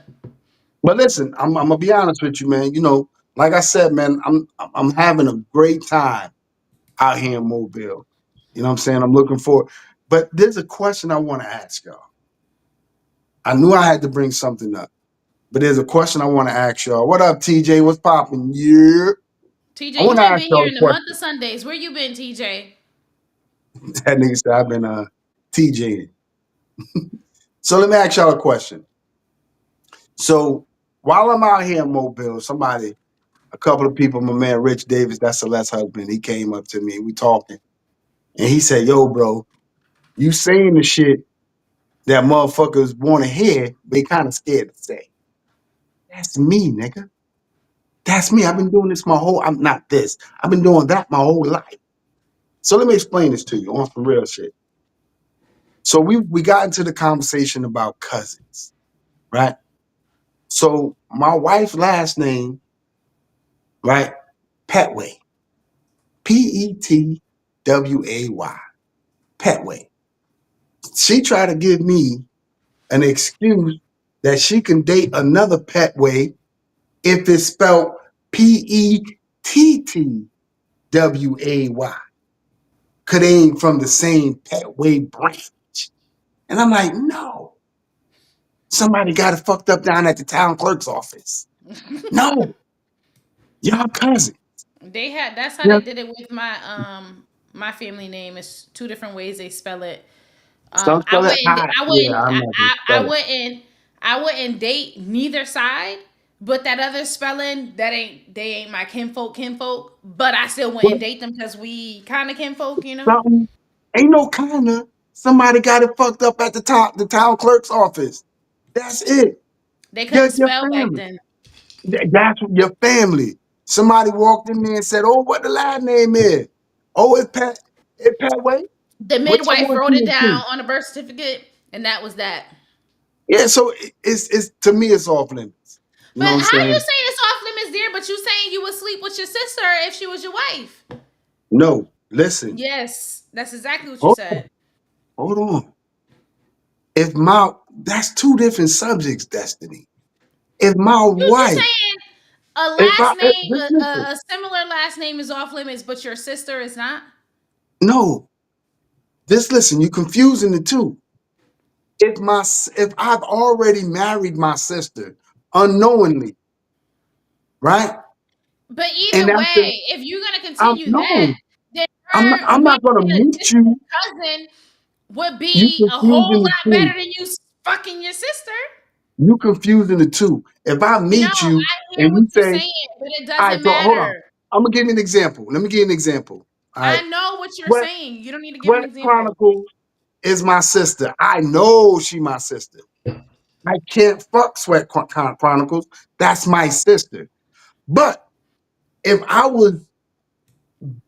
but listen, I'm gonna be honest with you, man. You know, like I said, man, I'm having a great time out here in Mobile. You know what I'm saying? I'm looking for, but there's a question I want to ask y'all. I knew I had to bring something up, but there's a question I want to ask y'all. What up, TJ? What's popping? Yeah, I TJ, want you to ain't ask been y'all here a in the month of question. Sundays. Where you been, TJ? That nigga said I've been TJing. So let me ask y'all a question. So while I'm out here in Mobile, a couple of people, my man Rich Davis, that's Celeste's husband, he came up to me, we talking, and he said, "Yo, bro, you saying the shit that motherfuckers want to hear, but they kind of scared to say." That's me, nigga. That's me. I've been doing this my whole. I'm not this. I've been doing that my whole life. So let me explain this to you on some real shit. So we got into the conversation about cousins, right? So my wife's last name, right? Petway. Petway. Petway. She tried to give me an excuse that she can date another Petway if it's spelled Pettway. Could aim from the same Petway branch. And I'm like, no, somebody got it fucked up down at the town clerk's office. No, y'all cousin. They had that's how Yeah, they did it with my family name. It's two different ways they spell it. some I spell it wouldn't high. I Yeah, wouldn't I'm not gonna spell it. I wouldn't date neither side, but that other spelling that ain't my kinfolk, but I still But wouldn't date them because we kind of kinfolk. something ain't no kinda. Somebody got it fucked up at the town clerk's office. That's it. They couldn't Your spell back family. then. That's your family. Somebody walked in there and said, "Oh, what the last name is? Oh, it's Pat. It's Pat Way. The Which midwife one wrote she it is to?" down on a birth certificate, and that was that. Yeah, so it's to me it's off limits. You But know what I'm how you saying? saying it's off limits there? But you saying you would sleep with your sister if she was your wife? No, listen. Yes, that's exactly what you Hold on. said. Hold on. If my That's two different subjects, Destiny. If my You wife, saying a if last name, just listen. a similar last name is off limits, but your sister is not? No, just listen. You confusing the two. If I've already married my sister unknowingly, right? But And either that's the way, if you're gonna I'm continue that, no. then I'm her not being gonna a meet you. distant cousin would You be a whole confusing the lot two. better than you fucking your sister. You confusing the two. If I No, meet you I hear and what you you're say, saying, but it all right, doesn't so hold on. matter. I'm gonna give you an example. Let me give you an example. All right. I know what you're Sweat saying. You don't need to give an Sweat example. Chronicles is my sister. I know she my sister. I can't fuck Chronicles. That's my sister. But if I was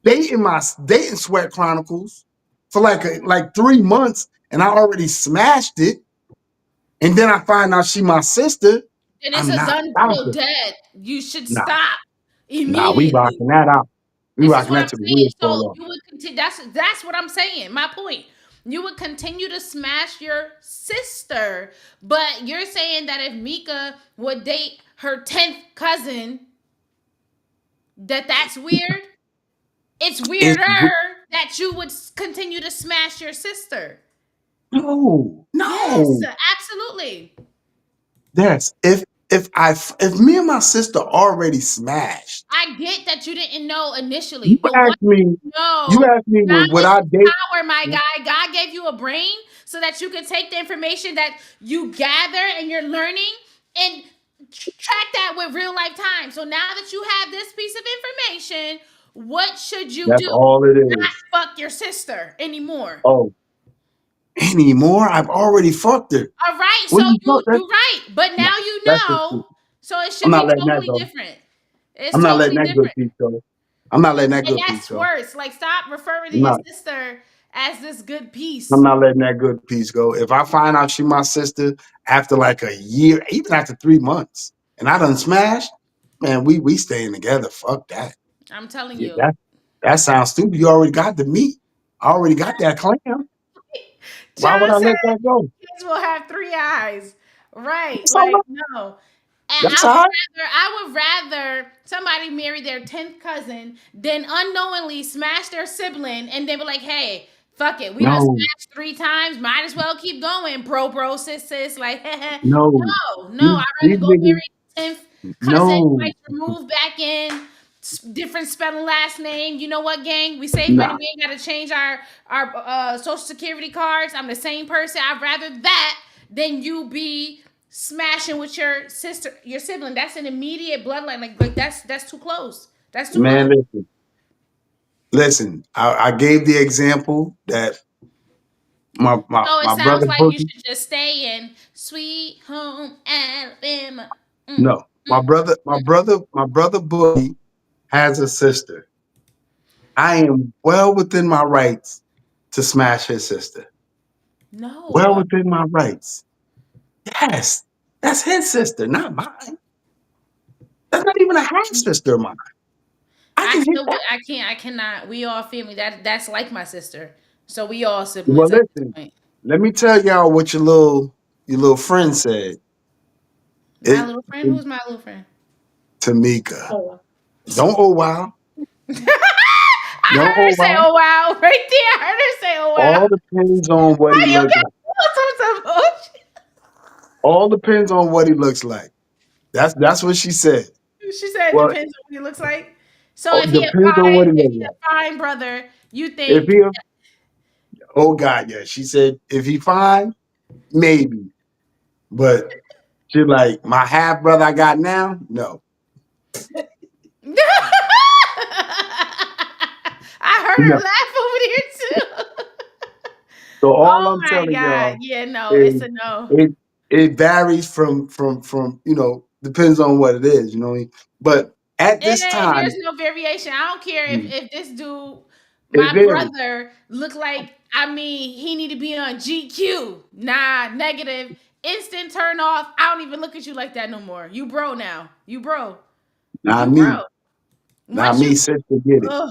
dating Sweat Chronicles for like 3 months and I already smashed it, and then I find out she my sister, And it's I'm a not done deal stopping. dead. You should Nah, stop nah, we immediately. rocking that out. We This is rocking what that I'm till the saying. wheels So fall off. you would continue. That's what I'm saying. My point. You would continue to smash your sister, but you're saying that if Mika would date her 10th cousin, that's weird. It's It's weirder that you would continue to smash your sister. no, Yes, no. absolutely. Yes, if me and my sister already smashed, I get that you didn't know initially, you but once asked me, you know, would knowledge I is date? power, my guy. God gave you a brain so that you can take the information that you gather and you're learning and track that with real life time. So now that you have this piece of information, what should you That's do? all it Not is. fuck your sister anymore. Oh, anymore? I've already fucked her. All right, What so do you you fuck? That's you're right, but no, now you that's just know, stupid. so it I'm should not be letting that totally go. different. It's I'm not letting totally that good different. piece go. I'm not letting that And good piece that's go. worse. Like, stop referring to I'm your not. sister as this good I'm piece. not letting that good piece go. If I find out she my sister after like a year, even after 3 months, and I done smashed, man, we staying together. Fuck that. I'm telling Yeah, you. that sounds stupid. You already got the meat. I already got that clam. Why would John I said let that go? kids will have three eyes. Right. That's all Like, right. no. And That's all right. I would rather somebody marry their 10th cousin than unknowingly smash their sibling and they be like, hey, fuck it. We done No, smashed 3 times. Might as well keep going. Bro, sis. Like, no. no. These I'd these rather go niggas, marry 10th cousin, no. twice removed back in, different spelling last name. You know what, gang? We save money. Nah. We ain't got to change our social security cards. I'm the same person. I'd rather that than you be smashing with your sister, your sibling. That's an immediate bloodline. Like that's too close. That's too close. Man, listen. I gave the example that So it my sounds brother like you Boogie. should just stay in sweet home Alabama. Mm, No, mm, mm. my brother Boogie has a sister. I am well within my rights to smash his sister. Well No, within my rights. Yes, that's his sister, not mine. That's not even a half sister of mine. I I can hit still that. I can't. I cannot. We all family. That's like my sister. So we all Well, siblings at this listen. point. Let me tell y'all what your little friend said. My It, little friend. it Who's my little friend? Tamika. Don't oh wow. I Don't heard oh her say, wow. "Oh wow!" Right there. I heard her say, "Oh wow." All depends on what Why he you looks get like. some bullshit? All depends on what he looks like. That's what she said. She said it Well, depends on what he looks like. So if he a depends on what fine, he if looks he like. a fine brother, you If think he, oh God, yeah. She said if he fine, maybe. But she like my half brother I got now, no. I heard her No. laugh over there too. So all Oh I'm my telling god. y'all Yeah, no, is it's a no. it it varies from depends on what it is, you know what I mean? But at It this ain't, there's time, no variation. I don't care mm, if this dude, it my varies. brother, look like, I mean, he need to be on GQ. Nah, negative. Instant turn off. I don't even look at you like that no more. You bro now. You bro. Not You bro. me. Not Once you me, sister, get it. ugh.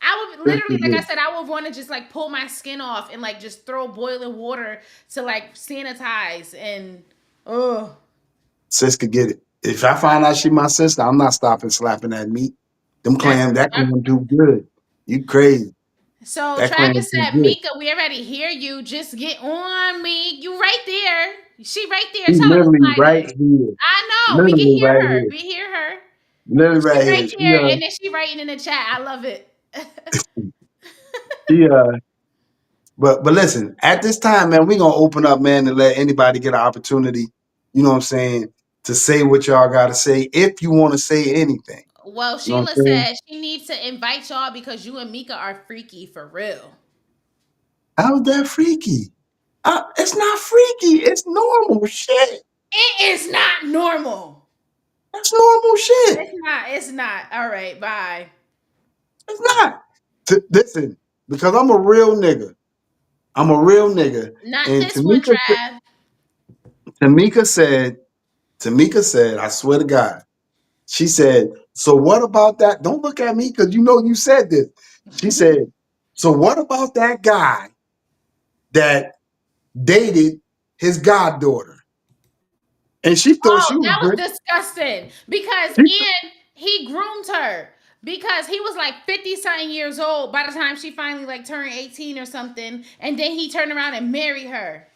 I would Sister, literally, like get I it. said, I would want to just like pull my skin off and like just throw boiling water to like sanitize and oh. Sister, get it. If I find out she my sister, I'm not stopping slapping that meat. Them That's clam, that clam do good. You crazy. so That clam Travis do said, good. Mika, we already hear you. Just get on me. You right there. She right there. She Tell her literally right slider. here. I know. We can Literally hear right her. here. We hear her. Literally She right right here. there. And then she writing in the chat. I love it. She but listen, at this time, man, we gonna open up, man, and let anybody get an opportunity, you know what I'm saying, to say what y'all gotta say if you want to say anything. Well, You know what Sheila I'm saying? said she needs to invite y'all because you and Mika are freaky for real. How's that freaky? It's not freaky, it's normal shit. It is not normal. That's normal shit. It's not. It's not. All right. Bye. It's not. Listen, because I'm a real nigga. I'm a real nigga. Not And this one, Trav. Tamika said, Tamika said, I swear to God, she said, so what about that? Don't look at me because you know you said this. She said, so what about that guy that dated his goddaughter? And she thought Oh, she was that was great. disgusting because She, Ian, he groomed her because he was like 50 something years old by the time she finally like turned 18 or something. And then he turned around and married her.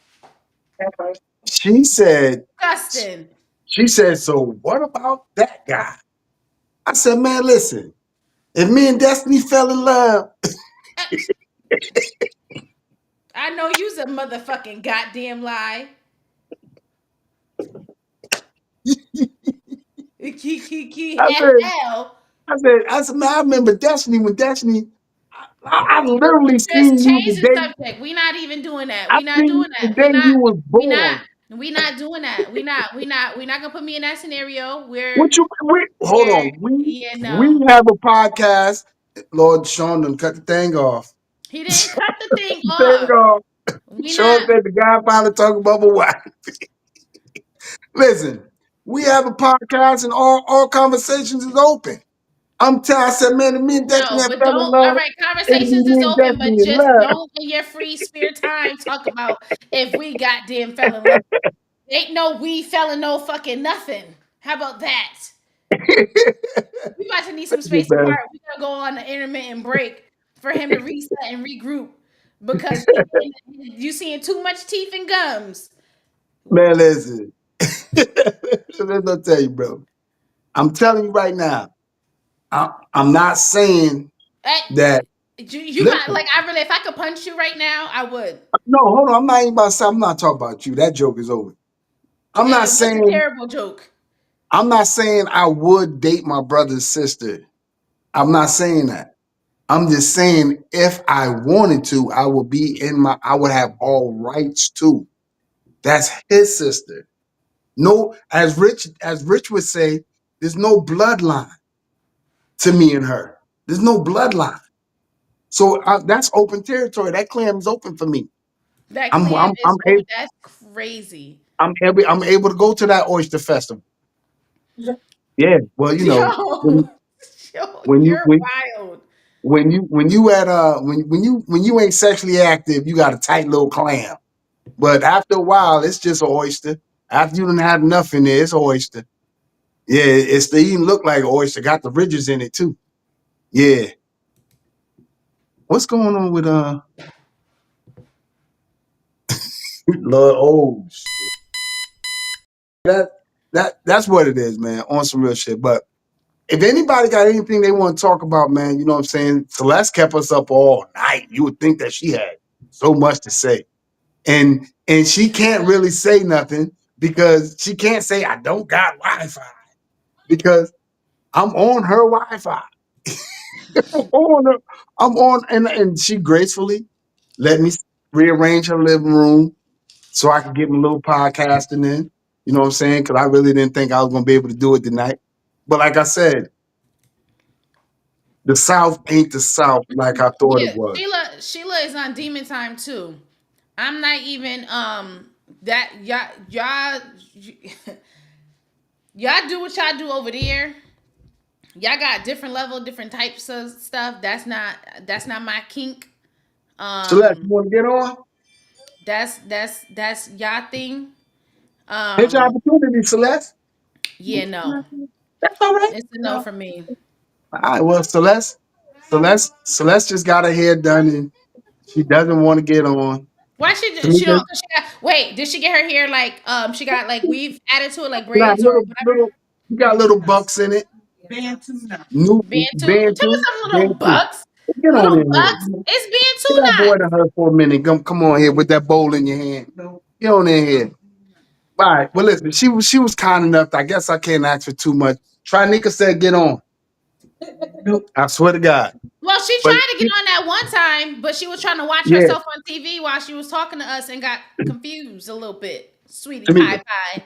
she said, Disgusting. she said, so what about that guy? I said, man, listen, if me and Destiny fell in love, Uh, I know you's a motherfucking goddamn lie. I said, Hell. man, I remember Destiny when Destiny, I literally Just seen you the change the day, subject. We not even doing that. I We not seen you doing the that. day you was We not born. we not doing that. We not gonna put me in that scenario where What you hold where on. We yeah, we no. have a podcast. Lord Sean done cut the thing off. He didn't cut the thing The thing off. off. We Sean not said the guy finally talking about my wife. Listen, we have a podcast and all conversations is open. I said, man, me and Destiny No, had but fell in don't. All love. right, And conversations me is and open, but Destiny in just love. don't in your free spare time talk about if we goddamn fell in love. Ain't no we fell in no fucking nothing. How about that? We about to need some space apart. We gotta go on the intermittent break for him to reset and regroup because you seeing too much teeth and gums. Man, listen. Let me tell you, bro. I'm telling you right now. I'm not saying Hey, that. you got Listen, like I really if I could punch you right now, I would. no, hold on. I'm not even about to say. I'm not talking about you. That joke is over. I'm not It was a saying. terrible joke. I'm not saying I would date my brother's sister. I'm not saying that. I'm just saying if I wanted to, I would be in my. I would have all rights to. That's his sister. No, as Rich would say, there's no bloodline to me and her. There's no bloodline. So that's open territory. That clam is open for me. That I'm clam I'm is I'm over. able, That's crazy. I'm able to go to that oyster festival. Yeah, well, Yo, when yo, when you you're when wild. when you at when you ain't sexually active, you got a tight little clam. But after a while, it's just an oyster. After you done had enough in there, it's an oyster. Yeah, it's they even look like an oyster. Got the ridges in it too. Yeah. What's going on with Lord? Oh, that that's what it is, man. On some real shit. But if anybody got anything they want to talk about, man, you know what I'm saying? Celeste kept us up all night. You would think that she had so much to say. And she can't really say nothing because she can't say I don't got Wi-Fi because I'm on her Wi-Fi. I'm on her, I'm on and she gracefully let me rearrange her living room so I could get my little podcasting in. You know what I'm saying? Because I really didn't think I was gonna be able to do it tonight. But like I said, the South ain't the South like I thought it Yeah, was. Sheila is on demon time too. I'm not even that y'all do what y'all do over there. Y'all got different level, different types of stuff. That's not my kink. Celeste, you Um, want to get on? that's y'all thing. Here's your Um, opportunity, Celeste. yeah, no, That's all right. it's a no for me. All right, well, Celeste just got her hair done and she doesn't want to get on. Why she Tamika, don't? Cause she got, wait, did she get her hair like she got like weave added to it like you got braids or whatever? you got little bucks in it. New Bantu. Tell me Bantu, some little Bantu. bucks. Get on Little in bucks. here. It's Get Bantu that boy knots. to her for a minute. Come on here with that bowl in your hand. Get on in here. All right. Well, listen, she was kind enough. I guess I can't ask for too much. Trinika said, "Get on." I swear to God. Well, she But tried to get on that one time, but she was trying to watch yeah, herself on TV while she was talking to us and got confused a little bit. Sweetie Tamika, pie pie.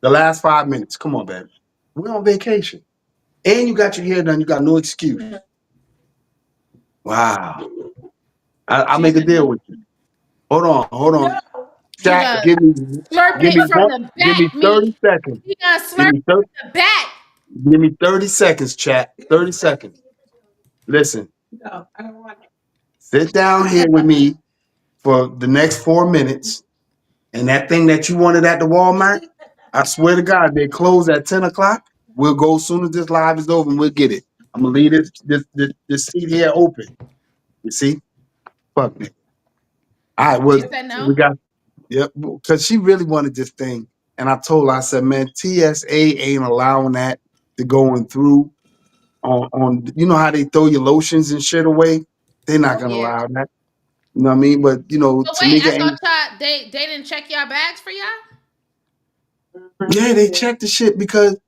the last 5 minutes. Come on, baby. We're on vacation, and you got your hair done. You got no excuse. Wow. I'll She make a said deal no. with you. Hold on. He Chat, gonna slurp give it me from one, the give me back, me. 30 seconds. He gonna Give slurp me it 30, from the back. give me 30 seconds, chat. 30 seconds. Listen, sit down here with me for the next 4 minutes. And that thing that you wanted at the Walmart, I swear to God, they close at 10 o'clock. We'll go as soon as this live is over and we'll get it. I'm gonna leave this seat here open. You see? Fuck me. All right, well, She said we no. got yep, because she really wanted this thing. And I told her, I said, man, TSA ain't allowing that to going through on you know how they throw your lotions and shit away? They're not gonna Yeah. allow that. You know what I mean? But So wait, Tamika I thought ain't y'all they didn't check y'all bags for y'all. yeah, they checked the shit because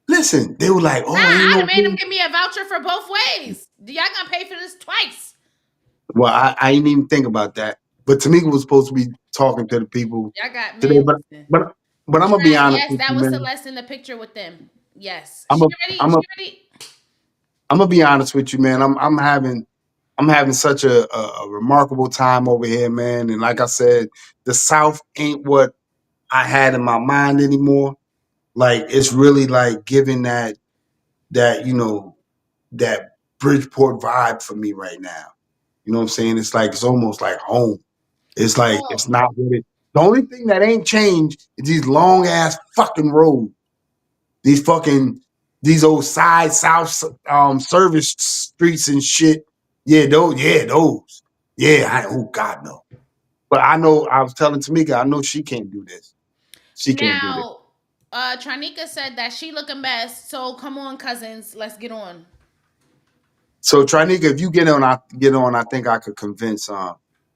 listen, they were like, Nah, oh, ain't I'd no have made them room. give me a voucher for both ways. Y'all gonna pay for this twice. Well, I didn't even think about that. But Tamika was supposed to be talking to the people Y'all got today. man. Listen. But but I'm gonna be Try, honest yes, with that you, was man. Celeste in the picture with them. Yes. I'm She a already I'm she a already I'm gonna be honest with you, man. I'm having such a remarkable time over here, man. And like I said, the South ain't what I had in my mind anymore. Like it's really like giving that that Bridgeport vibe for me right now. You know what I'm saying? It's like it's almost like home. It's like it's Well, not really. The only thing that ain't changed is these long ass fucking roads. These fucking these old side south service streets and shit. Yeah, those. Yeah, those. Yeah, oh God no. But I know I was telling Tamika, I know she can't do this. She can't do this. now, Tranika said that she looking best. So come on, cousins, let's get on. So Trinika, if you get on, I think I could convince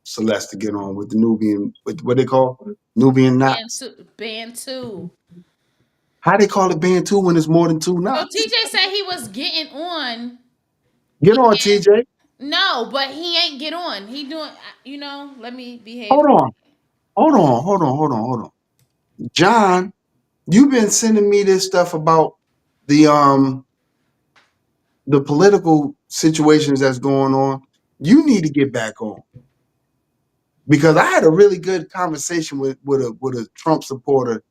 Celeste to get on with the Nubian with what they call Nubian Band knots. two, band two. How they call it band two when it's more than two So knots? TJ said he was getting on. Get He on, TJ. no, but he ain't get on. He doing. Let me behave. Hold on. Hold on. John, you've been sending me this stuff about the um the political situations that's going on. You need to get back on because I had a really good conversation with a Trump supporter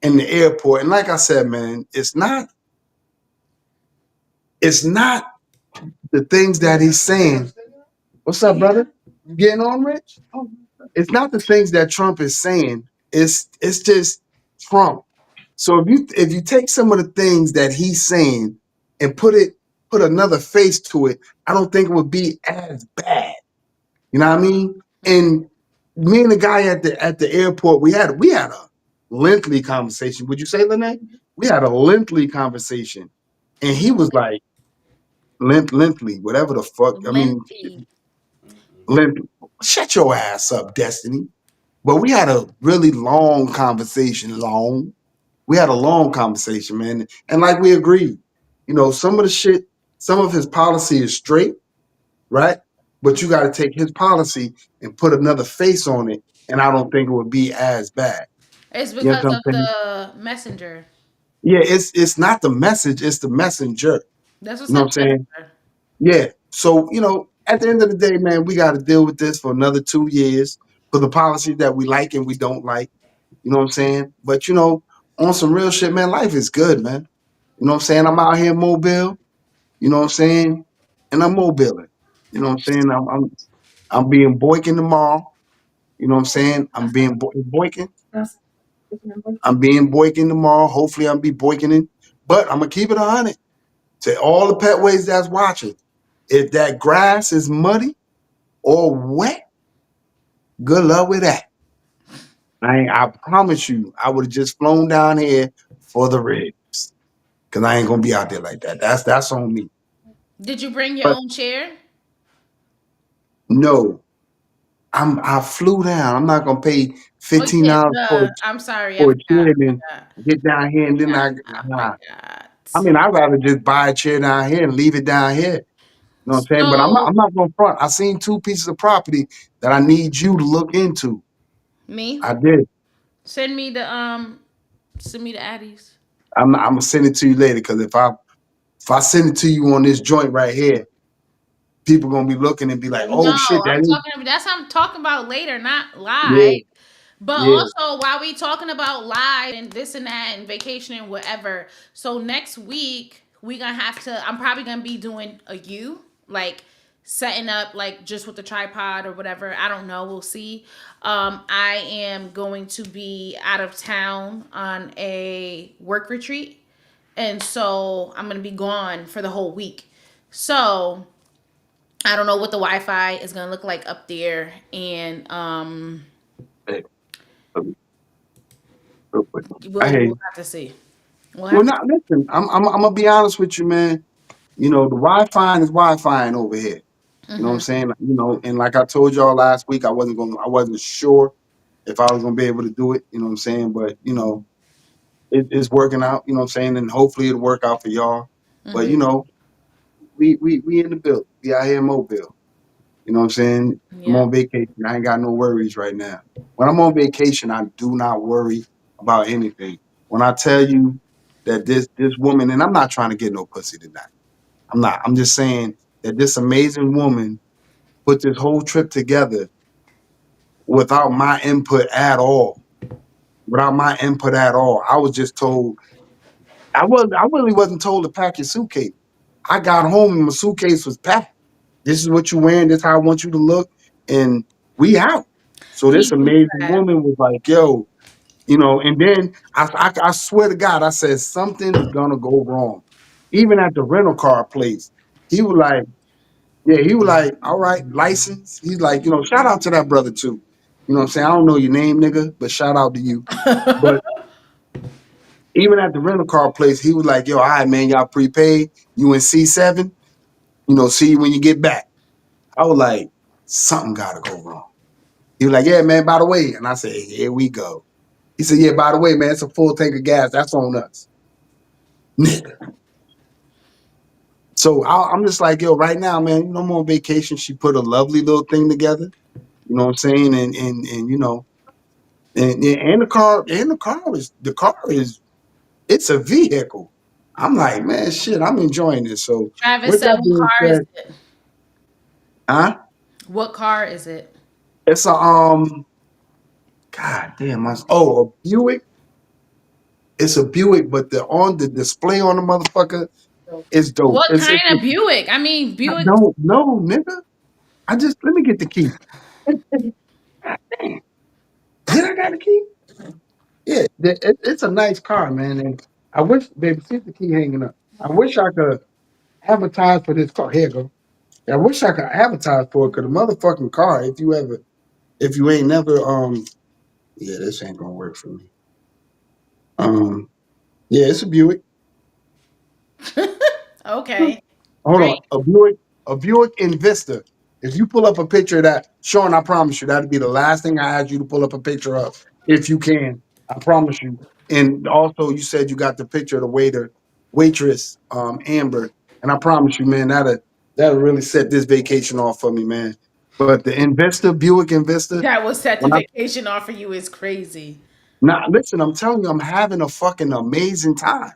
in the airport, and like I said, man, it's not the things that he's saying. What's up, brother? You getting on, Rich? It's not the things that Trump is saying. It's just Trump. So if you take some of the things that he's saying and put another face to it, I don't think it would be as bad. You know what I mean? And me and the guy at the airport, we had a lengthy conversation. Would you say, Lene? We had a lengthy conversation, and he was like lengthy, whatever the fuck. I mean, Lengthy. lengthy. Shut your ass up, Destiny. But we had a really long conversation. We had a long conversation, man. And like we agreed, some of his policy is straight, right? But you got to take his policy and put another face on it. And I don't think it would be as bad. It's You know because what I'm of saying? the messenger. Yeah, it's not the message, it's the messenger. That's what You know said what I'm saying? messenger. Yeah. So, at the end of the day, man, we got to deal with this for another 2 years for the policies that we like and we don't like. You know what I'm saying? But on some real shit, man, life is good, man. You know what I'm saying? I'm out here mobile. You know what I'm saying? And I'm mobiling. You know what I'm saying? I'm being Boykin tomorrow. You know what I'm saying? I'm being Boykin. I'm being Boykin tomorrow. Hopefully, I'll be Boykining. But I'm gonna keep it 100 to all the pet ways that's watching. If that grass is muddy or wet, good luck with that. I promise you, I would have just flown down here for the ribs. Cause I ain't gonna be out there like that. That's on me. Did you bring your But own chair? no, I flew down. I'm not gonna pay Oh yeah, $15 for duh. I'm sorry, I for a forgot. chair I and forgot. get down here and then I nah. I forgot. mean, I'd rather just buy a chair down here and leave it down here. You know what I'm saying? But I'm not, So I'm not gonna front. I seen two pieces of property that I need you to look into. me, I did. send me the addies. I'm gonna send it to you later because if I send it to you on this joint right here, people gonna be looking and be like, No, "Oh shit, that is that's what I'm talking about later, not live. yeah, But yeah." also while we talking about live and this and that and vacation and whatever. So next week we gonna have to. I'm probably gonna be doing a like setting up like just with the tripod or whatever. I don't know. We'll see. I am going to be out of town on a work retreat, and so I'm gonna be gone for the whole week. So I don't know what the Wi-Fi is gonna look like up there, and Hey, real quick. I we'll hear we'll you. have to see. We'll Well, have to. not listen. I'm gonna be honest with you, man. The Wi-Fi is Wi-Fi over here. You know what I'm Hmm. saying? And like I told y'all last week, I wasn't sure if I was gonna be able to do it. You know what I'm saying? But it's working out. You know what I'm saying? And hopefully it'll work out for y'all. But Hmm. we in the building. We out here in Mobile. You know what I'm saying? I'm Yeah. on vacation. I ain't got no worries right now. When I'm on vacation, I do not worry about anything. When I tell you that this woman, and I'm not trying to get no pussy tonight. I'm not. I'm just saying that this amazing woman put this whole trip together without my input at all. Without my input at all. I was just told I really wasn't told to pack your suitcase. I got home and my suitcase was packed. This is what you wearing. This is how I want you to look, and we out. So this People amazing that. woman was like, "Yo, and then I swear to God, I said something is gonna go wrong. Even at the rental car place, he was like, yeah, he was like, all right, license. He's like, shout out to that brother too. You know what I'm saying? I don't know your name, nigga, but shout out to you. But even at the rental car place, he was like, yo, all right, man, y'all prepaid. You in C7, see you when you get back. I was like, something gotta go wrong. He was like, yeah, man, by the way. And I said, here we go. He said, yeah, by the way, man, it's a full tank of gas. That's on us. Nigga. So I'm just like, yo, right now, man, I'm on vacation. She put a lovely little thing together. You know what I'm saying? And and the car is it's a vehicle. I'm like, man, shit, I'm enjoying this. So Travis with said, that "What being car is said, it? huh? What car is it?" It's a god damn a Buick. It's a Buick, but the display on the motherfucker is dope. What It's kind of Buick? I mean, I Buick. don't know, nigga. I just let me get the key. God damn. Did I got the key? Yeah, it's a nice car, man. And I wish, baby, see the key hanging up. I wish I could advertise for this car. Here you go. I wish I could advertise for it because the motherfucking car, if you ain't never, yeah, this ain't gonna work for me. Um, yeah, it's a Buick. Okay, Hold great. on, a Buick Invista. If you pull up a picture of that, Sean, I promise you that'd be the last thing I ask you to pull up a picture of, if you can. I promise you. And also, you said you got the picture of the waitress, Amber, and I promise you, man, that'll really set this vacation off for me, man. But the Invista, Buick Invista, That will set the when I vacation off for you is crazy. now listen, I'm telling you, I'm having a fucking amazing time.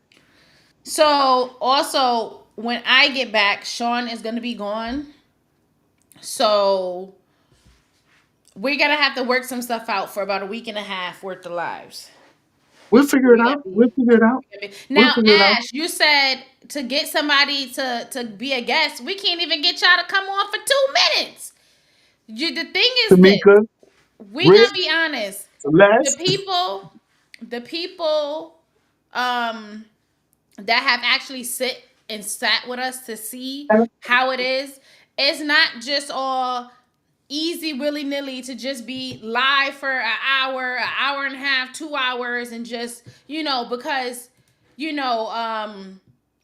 So also, when I get back, Sean is gonna be gone. So we're gonna have to work some stuff out for about a week and a half worth of lives. We'll figure it We gotta out. We'll be- figure it out. We'll Now, figure it out. Ash, you said to get somebody to be a guest, we can't even get y'all to come on for 2 minutes. The thing is this: Tamika, we Rick, gonna be honest. The Celeste. people, the people, um, that have actually sit and sat with us to see how it is. It's not just all easy willy nilly to just be live for an hour and a half, 2 hours, and just because you know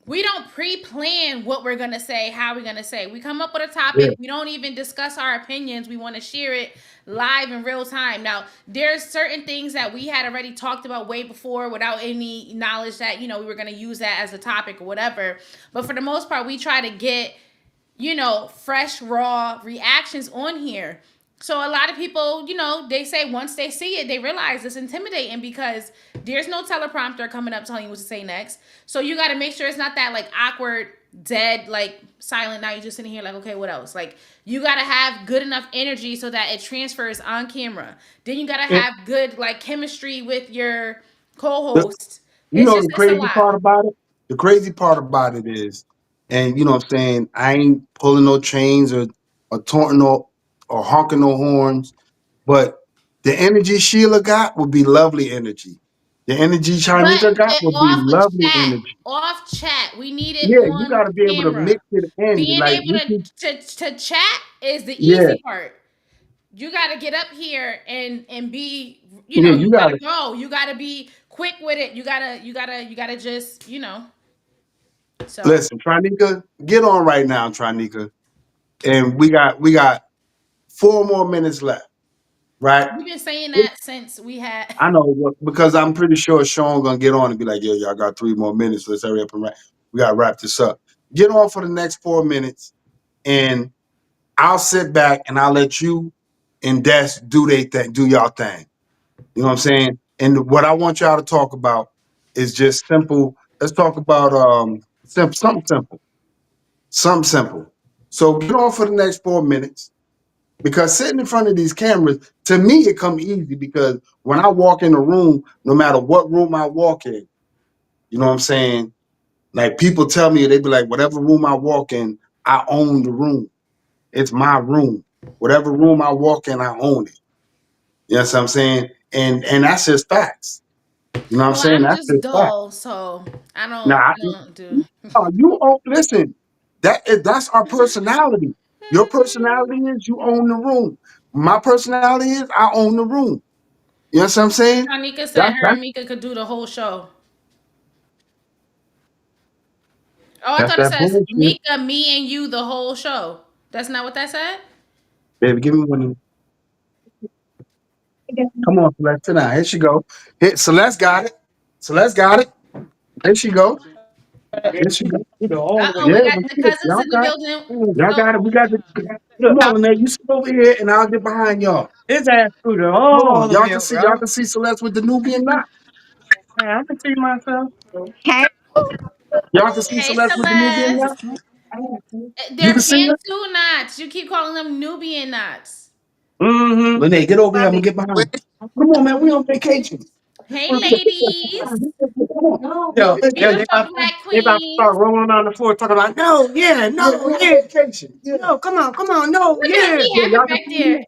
we don't pre-plan what we're gonna say, how we're gonna say. We come up with a Yeah. topic. We don't even discuss our opinions. We want to share it live in real time. Now, there's certain things that we had already talked about way before without any knowledge that we were gonna use that as a topic or whatever. But for the most part, we try to get fresh, raw reactions on here. So a lot of people, they say once they see it, they realize it's intimidating because there's no teleprompter coming up telling you what to say next. So you got to make sure it's not that like awkward, dead, like silent. Now you're just sitting here like, okay, what else? Like you got to have good enough energy so that it transfers on camera. Then you got to And have good like chemistry with your the, co-host. you know the It's a crazy lot. part about it? The crazy part about it is, and you know what I'm saying, I ain't pulling no chains or taunting or honking no horns, but the energy Sheila got would be lovely energy. The energy But Charnika got would be off lovely chat, energy. off chat, we need it Yeah, you on gotta be able to camera. mix it in. Being Like able we can, to chat is the yeah, easy part. You got to get up here and be, yeah, you you got to gotta go. You got to be quick with it. You got to just, So, listen, Trinika, get on right now, Trinika. And we got 4 more minutes left, right? we've been saying that since we had I know because I'm pretty sure Sean gonna get on and be like, "Yo, y'all got 3 more minutes. Let's hurry up and wrap. We gotta wrap this up. Get on for the next 4 minutes, and I'll sit back and I'll let you and Des do they thing, do y'all thing. You know what I'm saying? And what I want y'all to talk about is just simple. Let's talk about something simple. So get on for the next 4 minutes. Because sitting in front of these cameras, to me, it come easy because when I walk in a room, no matter what room I walk in, you know what I'm saying? Like people tell me, they be like, whatever room I walk in, I own the room. It's my room. Whatever room I walk in, I own it. You know what I'm saying? And that's just facts. You know what I'm Well, saying? I'm That's just just facts. dull, so I Now, don't do. you own, listen, that's our personality. Your personality is you own the room. My personality is I own the room. You know what I'm saying? Tanika said That's her that's and Mika could do the whole show. Oh, I that's thought it that says bullshit. Mika, me, and you the whole show. That's not what that said? Baby, give me one. Come on, Celeste. Sit down. Here she go. Here, Celeste got it. Celeste got it. Here she go. Here she go. Uh oh, we Yeah, got but the shit, cousins in the building. y'all So got it. We got the. Come on, man. You sit over here, and I'll get behind y'all. His ass scooted Hold all on. the Y'all way can up, see. Y'all bro. can see Celeste with the Nubian knot. Man, I can see myself. Hey, Y'all can see hey Celeste with the Nubian knot. Celeste. You They're can see her. Cantu knots. You keep calling them Nubian knots. Mm-hmm. Lene, get over here. I'm gonna get behind. Come on, man. We on vacation. Hey ladies. Yo, Beautiful black they about to start queens. rolling on the floor talking about, no, yeah, Yeah, no, we on yeah. vacation. Yeah. No, come on, no, Look at yeah. me Yeah, having y'all can back see me.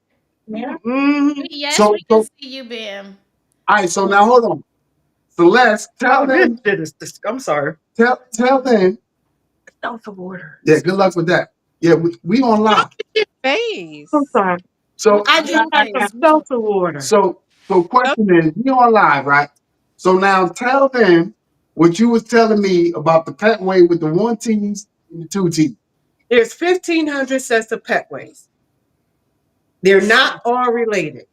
there. Mm-hmm. Yes, So, we can see you, Bam. all right. So now hold on. Celeste, tell Oh, this them. shit is, I'm sorry. Tell them. Out of order. Yeah, good luck with that. Yeah, we on live. I'm face. sorry. So I just got some Face. seltzer water. so question is, we on live, right? So now tell them what you was telling me about the pet way with the one T's and the two T's. There's 1,500 sets of petways. They're not all related.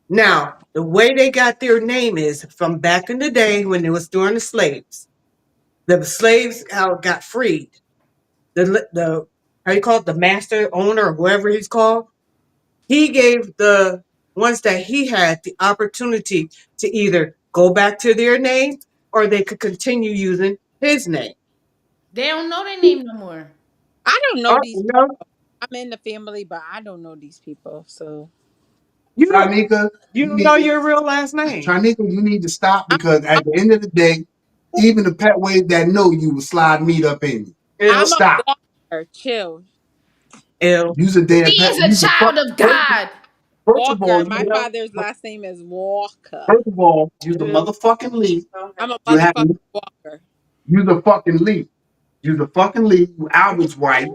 Now, the way they got their name is from back in the day when it was during the slaves. The slaves got freed. The how you call it, the master owner or whoever he's called, he gave the ones that he had the opportunity to either go back to their name or they could continue using his name. They don't know their name no more. I don't know Oh, these. no, I'm in the family, but I don't know these people. So you don't Tranika, you you don't need know to your real last name. Tranika, you need to stop I'm, because at the end of the day, even the pet ways that know you will slide meat up in you. Ill, I'm a Stop. walker. Chill. ill. Use a damn She pet. is a Use a fuck. child of God. First of all, Walker. My you father's last name is Walker. first of all, use a Ill. motherfucking leaf. I'm a You have motherfucking walker. use a fucking leaf. Use a fucking leaf. You Albert's wife.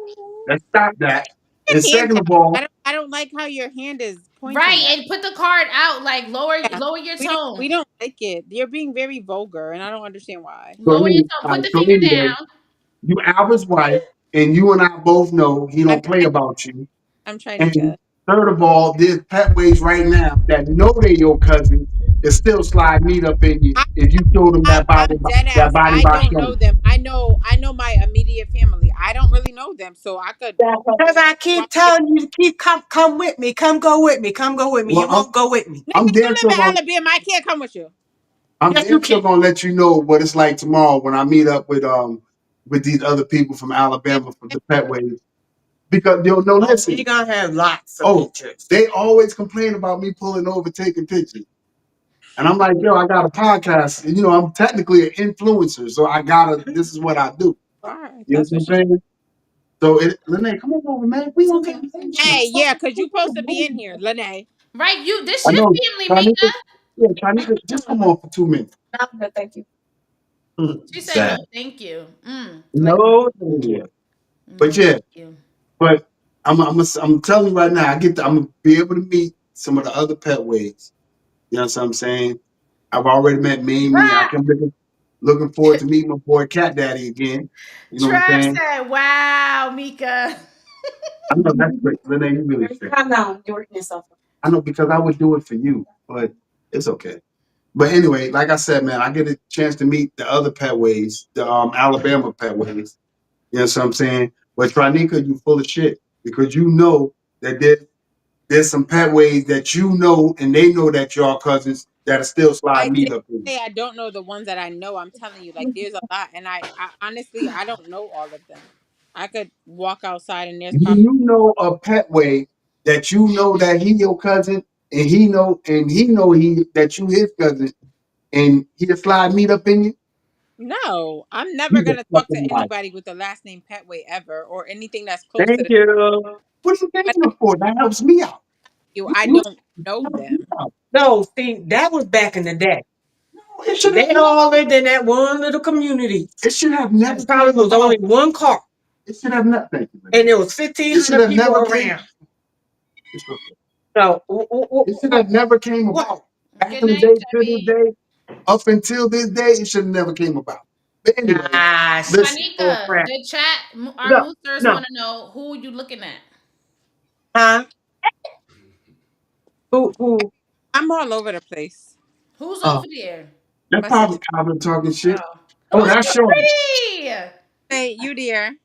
Let's stop that. And Your hand second down. of all, I don't like how your hand is pointing Right, at. and put the card out. Like Yeah. lower your We tone. don't like it. You're being very vulgar, and I don't understand why. so Lower your tone. Put the so finger anyway, down. you Albert's wife, and you and I both know he I'm don't play trying. about you. I'm trying And to. third of all, there's petways right now that know they your cousin that still slide meat up in you if you show them I'm dead that ass. body I by don't show. know them. I know my immediate family. I don't really know them, so I could Because I walk keep in. telling you to come with me, come go with me, come go with me. Well, You won't go with me. Nigga, I'm you damn live sure in gonna Alabama. I can't come with you. I'm Yes, you damn can. sure gonna let you know what it's like tomorrow when I meet up with these other people from Alabama from the petways. Because no, Oh, listen. you're gonna have lots of Oh, pictures. they always complain about me pulling over, taking pictures. And I'm like, yo, I got a podcast. And, I'm technically an influencer. So this is what I do. All right, You know that's what I'm what you. saying? So, Lene, come on over, man. We on vacation. Hey, yeah, cause you supposed to be in here, Lene. Right, this I your know. family, Mika. Chinese, yeah, Chinese, just come on for 2 minutes. She said no, Sad. thank you. Like No, Yeah. no, But yeah, thank you. but I'm telling you right now, I'm going to be able to meet some of the other pet ways. You know what I'm saying? I've already met Mimi. I Trap, can looking forward to meeting my boy Cat Daddy again. You know what I'm Trap saying? said, "Wow, Mika." I know that's great. Lene, you really straight. I know because I would do it for you, but it's okay. But anyway, like I said, man, I get a chance to meet the other petways, the Alabama petways. You know what I'm saying? But Trinika, you full of shit because you know that there's some petways that you know and they know that y'all cousins that are still I slide meat did up in. say I don't know the ones that I know. I'm telling you, like there's a lot, and I honestly I don't know all of them. I could walk outside and there's Do probably you know a petway that you know that he your cousin and he know he that you his cousin and he'll slide meat up in you? No, I'm never He's a gonna talk to fucking liar. anybody with the last name Petway ever, or anything that's close to Thank the. you. What are you But thanking him for? That helps me out. I You don't know help me them. out. No, see, that was back in the day. It should They have all lived in that one little community. it should have never There probably was only one car, it should have not thank you, and baby. there was It should 1,500 have people never came. around. So, It should have never came about. Back Good in the night, day, to this Chevy. day, up until this day, it should have never came about. But anyway, gosh, listen. oh Tanika, crap. the chat, our No, moosters no, want to know who you looking at. huh? Who? I'm all over the place. Who's Oh, over there? That's My probably sister. Calvin talking shit. Oh, Oh, who's that's so Shorty. pretty? Hey, you dear.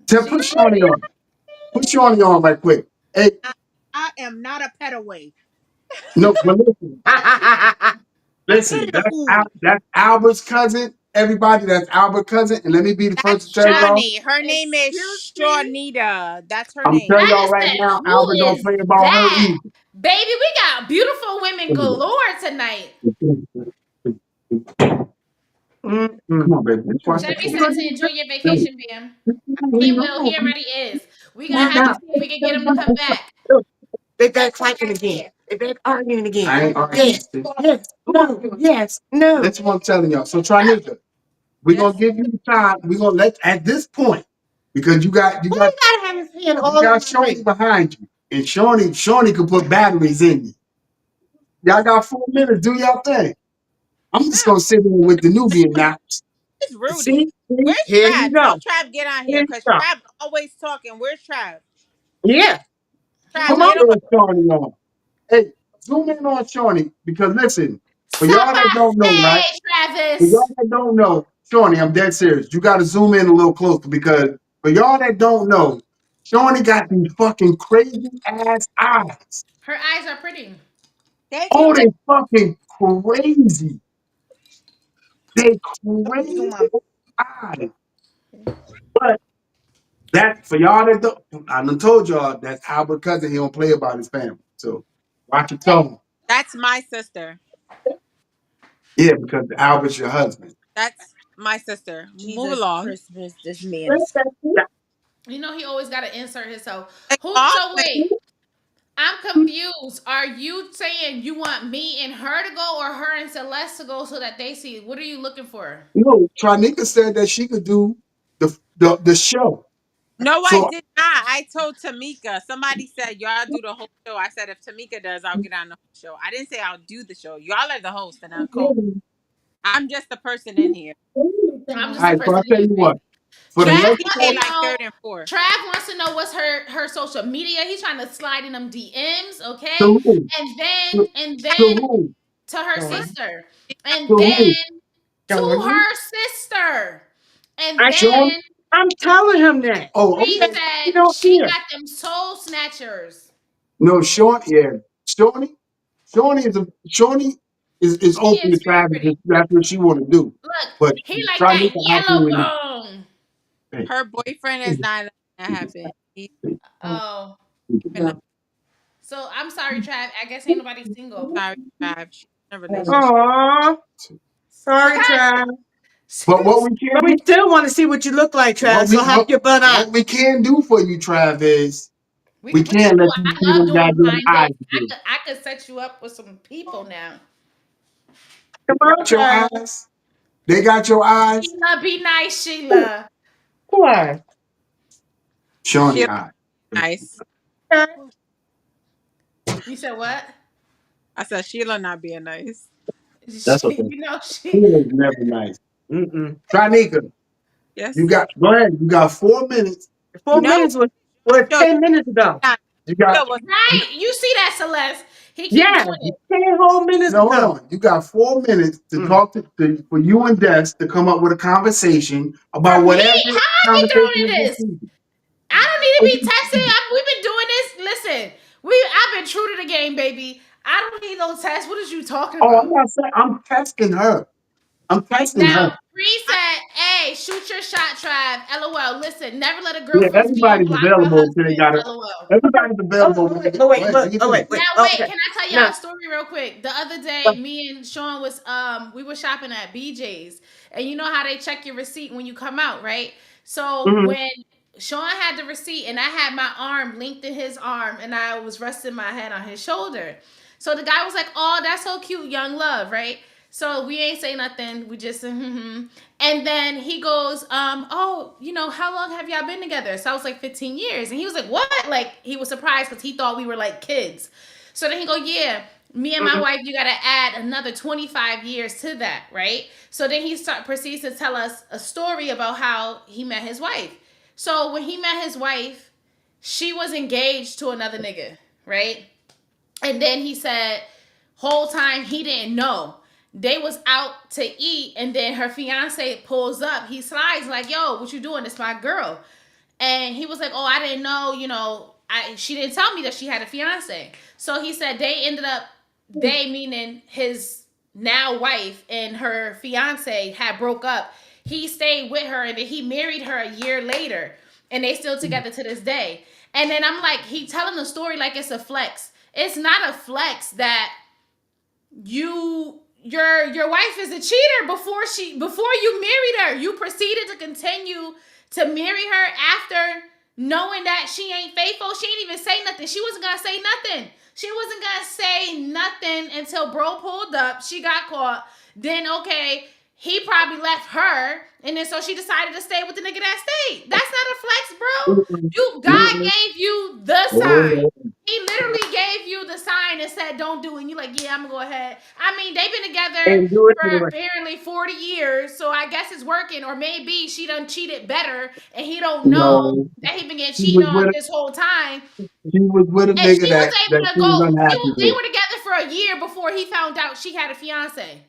Tell She's put Shorty on. Put Shorty on right quick. Hey, I am not a Petaway. no, but listen, listen. Petaway. That's Albert's cousin. Everybody, that's Albert's cousin. And let me be the first to That's tell y'all. Shawnee. Her name is Shawnita. That's her I'm name. telling y'all I right said, now, who Albert don't is play about her that? either. Baby, we got beautiful women galore tonight. Come on, baby. Let's watch Chevy the said to enjoy your vacation, Bam. He will. He already is. We gonna have to see if we can get him to come back. They back fighting again. They back arguing again. I ain't arguing. Yes, yes, no, yes, no. That's what I'm telling y'all. So Trinika, we're gonna give you time. We're gonna let at this point, because you got Why you gotta have his hand all you over got my Shawnee face? behind you. And Shawnee could put batteries in you. Y'all got 4 minutes, do y'all thing. I'm just gonna sit here with the Nubian now. It's Rudy. See, Where's here you Trav? go. Tell Trav get on here Here you because go. Trav always talking. Where's Trav? Yeah, Trav, Come get on, on. Shawnee on. Hey, zoom in on Shawnee because listen, for y'all that don't know, right? Sapase, For y'all Travis. that don't know, Shawnee, I'm dead serious. You got to zoom in a little closer because for y'all that don't know, Shawnee got these fucking crazy ass eyes. Her eyes are pretty. Thank Oh, you. they fucking crazy. They crazy eyes. But that for y'all that don't, I done told y'all that's Albert cousin. He don't play about his family. So watch your tone. That's my sister. Yeah, because Albert's your husband. That's my sister. Move Jesus along. Christmas, this man's You know he always got to insert himself. Who? So Exhausting. wait, I'm confused. Are you saying you want me and her to go, or her and Celeste to go so that they see? What are you looking for? No, Trinika said that she could do the show. No, I So did not. I told Tamika. Somebody said y'all do the whole show. I said if Tamika does, I'll get on the whole show. I didn't say I'll do the show. Y'all are the host and I'm co. I'm just the person in here. I'm all just a right, so person I'll tell in you here. what. For the Trav next He wants to came part, like know. third and fourth. Trav wants to know what's her social media. He's trying to slide in them DMs, okay? to who? And To then who? to her Go on. sister, To and who? then to go on. her sister, and I, Sean? then I'm telling him that. Oh, she okay. He said don't she care. got them soul snatchers. No, Sean, yeah. Shawnee, Shawnee is She open to is very Travis if pretty. that's what she want to do. Look, But he like that Trinika yellow absolutely bone. hey, Her boyfriend is not letting that happen. He's Oh, in a, so I'm sorry, Trav. I guess ain't nobody single. sorry, Trav. She's in a relationship. Aw, sorry, Trav. But what we can But we still want to see what you look like, Trav. So hop your butt what on. we can do for you, Trav, is We we can put you can let on. you see I love them doing goddamn blind eyes dates. again. I could set you up with some people now. Come on, Got your Trav. eyes? They got your eyes? Sheila, be nice, Sheila. Why? Shawnee She's eyes. nice. You said what? I said Sheila not being nice. That's okay. You know she. Sheila's never nice. Trinika, Yes. go ahead. You got 4 minutes. 4 No. minutes was Yo, 10 minutes ago. You got Yo, was Right? You see that, Celeste? He keep Yeah, doing it. 10 whole minutes no, hold ago. on. You got 4 minutes to Mm. talk for you and Des to come up with a conversation about For me? whatever How I get conversation thrown in is this? this. I don't need to be texting. We've been doing this. Listen, I've been true to the game, baby. I don't need no text. What is you talking Oh, about? I'm not saying I'm testing her. I'm testing her. Now, Bree said, "Hey, shoot your shot, tribe." LOL. Listen, never let a girl Yeah, from Spain everybody's block her available until they husband. got it. LOL. Everybody's available. Oh, wait, Go wait, ahead, look. do your Oh, thing. wait. Now wait, Okay. can I tell y'all No. a story real quick? The other day, me and Sean was we were shopping at BJ's, and you know how they check your receipt when you come out, right? So Mhm. when Sean had the receipt and I had my arm linked in his arm and I was resting my head on his shoulder. So the guy was like, "Oh, that's so cute, young love," right? So we ain't say nothing. We just and then he goes, "Oh, how long have y'all been together?" So I was like, 15 years. And he was like, "What?" Like he was surprised because he thought we were like kids. So then he go, "Yeah, me and my Mhm. wife, you gotta add another 25 years to that, right?" So then he proceeds to tell us a story about how he met his wife. So when he met his wife, she was engaged to another nigga, right? And then he said, whole time he didn't know. They was out to eat, and then her fiance pulls up. He slides like, "Yo, what you doing? It's my girl." And he was like, "Oh, I didn't know. She didn't tell me that she had a fiance." So he said they ended up, they meaning his now wife and her fiance had broke up. He stayed with her, and then he married her a year later, and they still together to this day. And then I'm like, he telling the story like it's a flex. It's not a flex that your wife is a cheater before you married her. You proceeded to continue to marry her after knowing that she ain't faithful. She ain't even say nothing. She wasn't gonna say nothing. She wasn't gonna say nothing until bro pulled up. She got caught. Then okay, he probably left her, and then so she decided to stay with the nigga that stayed. That's not a flex, bro. Mhm. God Mhm. gave you the sign. Oh, He literally gave you the sign and said, "Don't do it." And you're like, "Yeah, I'm gonna go ahead." I mean, they've been together And do it for anyway. apparently 40 years, so I guess it's working. Or maybe she done cheated better and he don't know no, that he been getting she cheated was on with this whole time. she was with a And nigga she was that able to she was go, unhappy they with. were together for a year before he found out she had a fiance.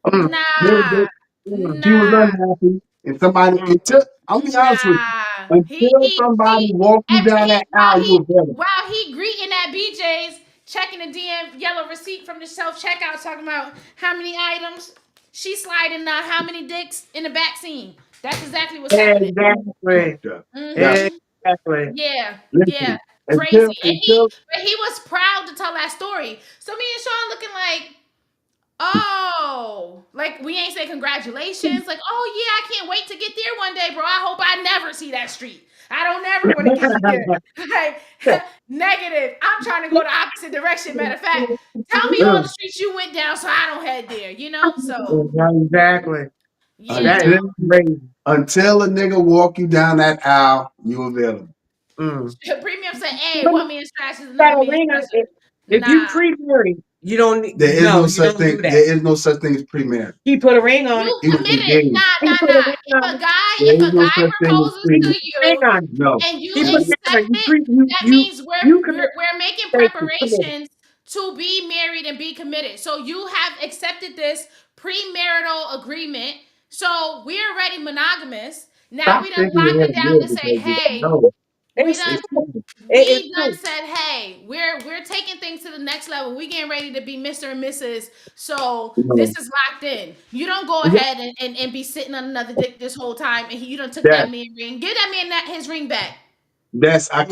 Mm. Nah, Mm. She was nah. unhappy, and somebody Mm. until I'll be honest with you, Nah, until somebody he walk you and down he that aisle, you a better. while he greeting at BJ's, checking the DM yellow receipt from the self checkout, talking about how many items she sliding on, how many dicks in the back scene. That's exactly what's happening. Exactly. Yeah, yeah. Hmm. Exactly. Yeah, yeah, Listen, crazy. And until he was proud to tell that story. So me and Sean looking like, oh, like we ain't say congratulations. Like, oh yeah, I can't wait to get there one day, bro. I hope I never see that street. I don't never want to get there. Like, negative. I'm trying to go the opposite direction. Matter of fact, tell me all the streets you went down so I don't head there, you know? So, Exactly. yeah, That no. is until crazy. until a nigga walk you down that aisle, you available. Mm. Premium said, hey, But one man scratches, another that man arena, scratches. if you Nah. pre-married, you don't There is no, no you such don't do thing. that. There is no such thing as pre-marriage. He put a ring on it. You He was committed. engaged. Nah, He nah, put a nah. ring on it. There If is a no guy such thing as proposes to pre-marriage. Ring you on it. No. and you He put a ring on accept it. You it, pre that means you we're commit. we're making Thank you. Committed. preparations to be married and be committed. So you have accepted this premarital agreement. So we're already monogamous. Now Stop we done shaking your locked head it down yeah to say, because you hey, know we It's done it's true. coming. It's we done true. said, hey, we're taking things to the next level. We getting ready to be Mr. and Mrs. So You this know, is locked in. You don't go yeah, ahead and be sitting on another dick this whole time, and you done took that that man ring. Give that man his ring back. that's I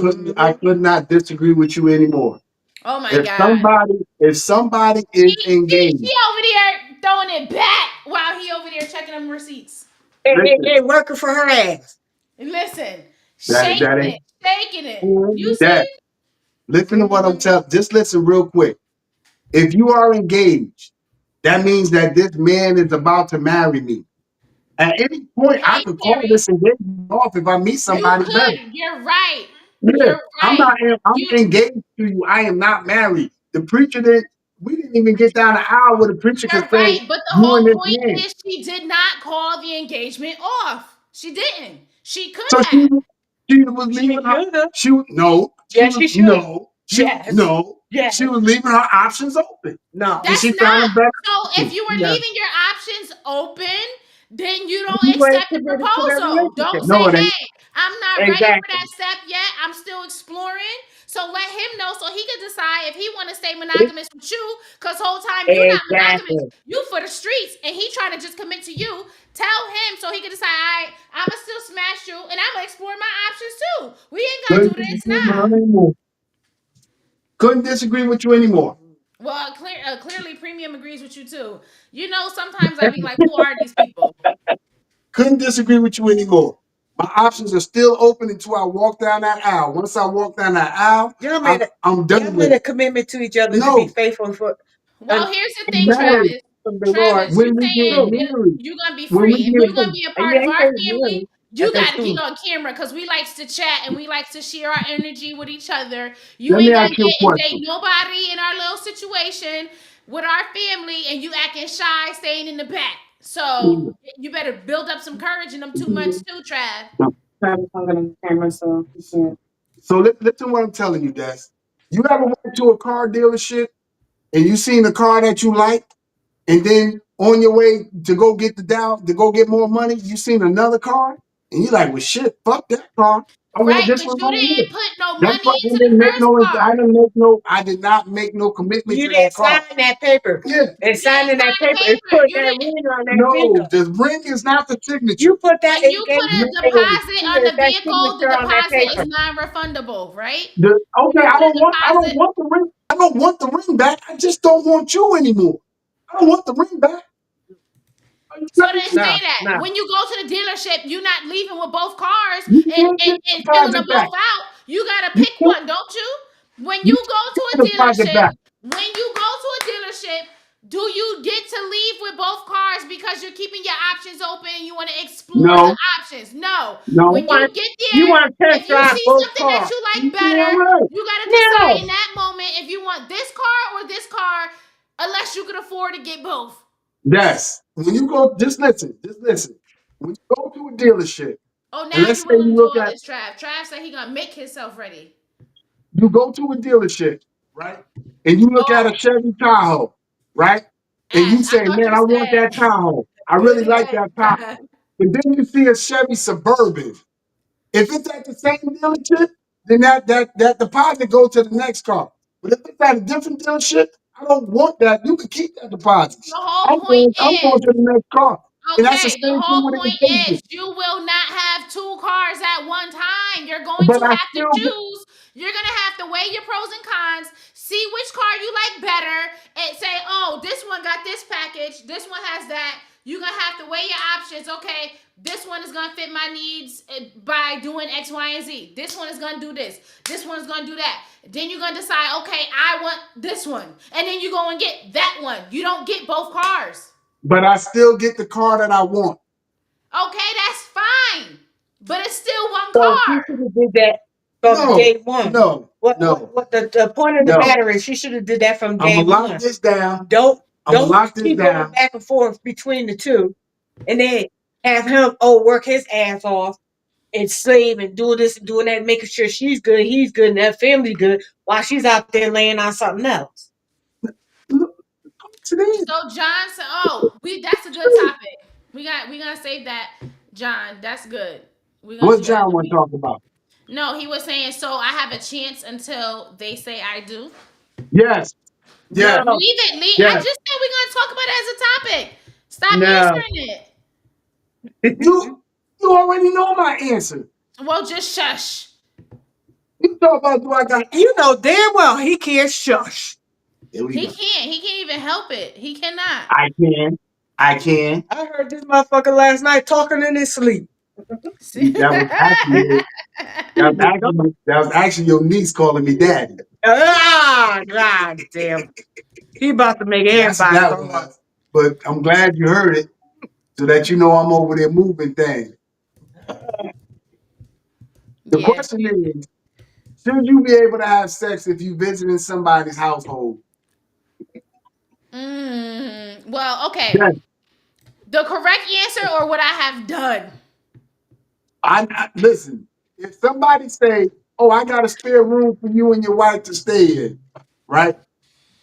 could not disagree with you anymore. Oh my God. If somebody is She engaged, over there throwing it back while he over there checking them receipts. listen, And working for her ass. Listen, that ain't shaking it. You Mhm. see? that. Listen to what I'm Mm-mm. telling. Just listen real quick. If you are engaged, that means that this man is about to marry me. At any point, I Hey could call Siri, this engagement off if I meet you somebody better. could. You're right. Yeah, You're right. I'm You engaged to you. I am not married. The preacher didn't. We didn't even get down the aisle where the preacher could You're say, right, but the "You and whole this point man." is she did not call the engagement off. She didn't. She could So have. she was She leaving her. should have. She was no. She Yes, was she should. no. Yes. No. She Yes. was leaving her options open, and No. That's she found not. a better So if option. you were No. leaving your options open, then you You don't ain't accept the committed to that proposal. Don't relationship. say, No, it ain't. hey, I'm not ready for Exactly. that step yet. I'm still exploring. So let him know so he can decide if he want to stay monogamous with you. Because whole time you not monogamous. Exactly. You for the streets. And he trying to just commit to you. Tell him so he can decide, all right, I'ma still smash you and I'ma explore my options too. We ain't gotta Couldn't do this disagree with her now. anymore. Couldn't disagree with you anymore. Well, clearly, premium agrees with you too. You know, sometimes I be like, "Who are these people?" Couldn't disagree with you anymore. My options are still open until I walk down that aisle. Once I walk down that aisle, Y'all made a I'm y'all done made with a it. commitment to each other to be No, faithful for Well, and here's the I'm thing, married. Travis. from the Lord. Travis, you When we get saying True. married, you gonna be when we free. If get you You gonna be a and part you of ain't our saying family, really. I you say got to get true. on camera because we likes to chat and we likes to share our energy with each other. You let me ain't gonna ask you a get and date question. nobody in our little situation with our family, and you acting shy, staying in the back. So you better build up some courage in them 2 months too, Trav. Travis hung on the camera, so he can't. So listen what I'm telling you, Des. You ever went to a car dealership and you seen a car that you like, and then on your way to go get to go get more money, you seen another car, and you're like, well, shit, fuck that car. I want Right, this but one you right here. didn't put no That money fucking into the didn't make first no. car. I did not make no commitment You to that didn't car. sign that paper. Yeah. And You didn't signing that sign the paper is paper. put You that didn't. ring on that No, finger. the ring is not the signature. You put that When it you gave put a you deposit on the that vehicle, the signature on that deposit is paper. non-refundable, right? When Okay, you put a I don't deposit, want the ring. I don't want the ring back. I just don't want you anymore. I don't want the ring back. Are you so they crazy? say No, that no. when you go to the dealership, you're not leaving with both cars You and, can't and, get the and filling them deposit back. both out. You gotta You pick can't, one, don't you? When you you go to can't a get the deposit dealership, back. do you get to leave with both cars because you're keeping your options open and you want to explore the No, options? No. You no. When you want get you there, want to test if you drive see both something that cars. you like You better, damn right. you gotta decide in No. that moment if you want this car or this car, unless you can afford to get both. Yes. When you go, just listen. Just listen. When you go to a dealership, Oh, and now let's you say willing you to do look all at this, Trav. Trav said he gonna make himself ready. you go to a dealership, right? And you look at Oh, a Chevy Tahoe, right? And Ash, you I say, thought man, you I want said that Tahoe. I Good really like that Tahoe. ass. But then you see a Chevy Suburban. If it's at the same dealership, then that deposit goes to the next car. But if it's at a different dealership, I don't want that. You can keep that deposit. the whole point I'm is going to the next car. And that's the okay, the same thing whole with point education. is you will not have two cars at one time. You're going But to I have to still get, choose. You're going to have to weigh your pros and cons, see which car you like better, and say, oh, this one got this package, this one has that. You're going to have to weigh your options. Okay, this one is going to fit my needs by doing X, Y, and Z. This one is going to do this. This one's going to do that. Then you're going to decide, okay, I want this one. And then you go and get that one. You don't get both cars. but I still get the car that I want. Okay, that's fine. But it's still one So she car. should have did that from No, day one. no, What no, what what the point of the no. matter is she should have did that from I'm day gonna lock one. this down. Don't I'm gonna don't lock this keep going down. back and forth between the two and then have him work his ass off and slave and do this and doing that, making sure she's good, he's good, and that family good while she's out there laying on something else. Look, today, So John said, "Oh, we that's a good topic. We gonna save that, John. That's good. We're gonna what do that. John want to talk about? No, he was saying so. I have a chance until they say I do. Yes, yes, No, Leave it. Leave. I yes. just said we're gonna talk about it as a topic. Stop no. answering it. You already know my answer. Well, just shush. You talk about do I got? You know damn well he can't shush. Here we He go. can't. He can't even help it. He cannot. I can. I can. I heard this motherfucker last night talking in his sleep. That was actually your niece calling me daddy. Ah, god damn. He about to make That's what everybody that throw up. was. But I'm glad you heard it, so that you know I'm over there moving things. The Yeah. question is, should you be able to have sex if you visit in somebody's household? Well, okay. Yes. The correct answer or what I have done. Listen. If somebody say, "Oh, I got a spare room for you and your wife to stay in," right?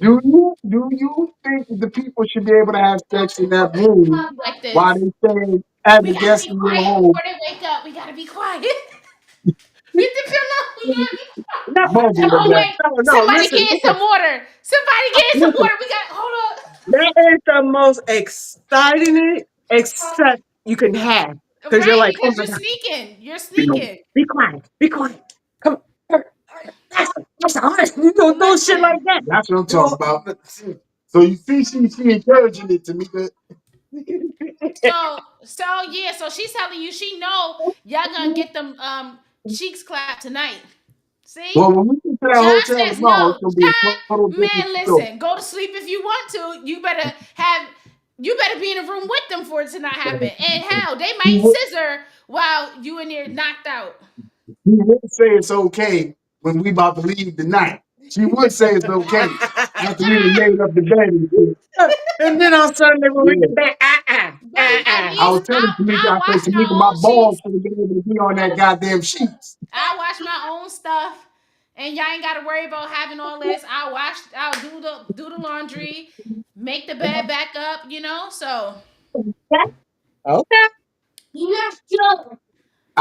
Do you think the people should be able to have sex in that room Like while this. they staying as We a gotta guest be in your quiet home? before they wake up. We gotta be quiet. Get the pillow. We gotta be No, Mother quiet. of Oh that. wait. no, Somebody listen, get listen, some water. Somebody get some listen. water. We got hold That is the most exciting except you can have. up. Because you're Right, like, oh because my you're God, sneaking. You're sneaking. be quiet, be quiet. Come on. That's honest. You don't do shit Listen. like that. That's what I'm talking about. So you see, she encouraging it to me. So yeah, so she's telling you she know y'all gonna get them cheeks clapped tonight. See? Well, when we get to that John hotel says tomorrow, it's no. gonna be a total John, different man, story. listen, go to sleep if you want to. You better be in a room with them for it to not happen. And hell, they He might would, scissor while you in there knocked out. he would say it's okay when we about to leave tonight. She would say it's okay after we done made up the bed and shit. And then on Sunday when we Yeah. get back, But at I was least telling Tamika, I I said, wash Tamika, my my own balls sheets. should have been able to be on that goddamn sheets. I wash my own stuff. And y'all ain't gotta worry about having all this. I'll do the laundry, make the bed back up, you know? So okay. All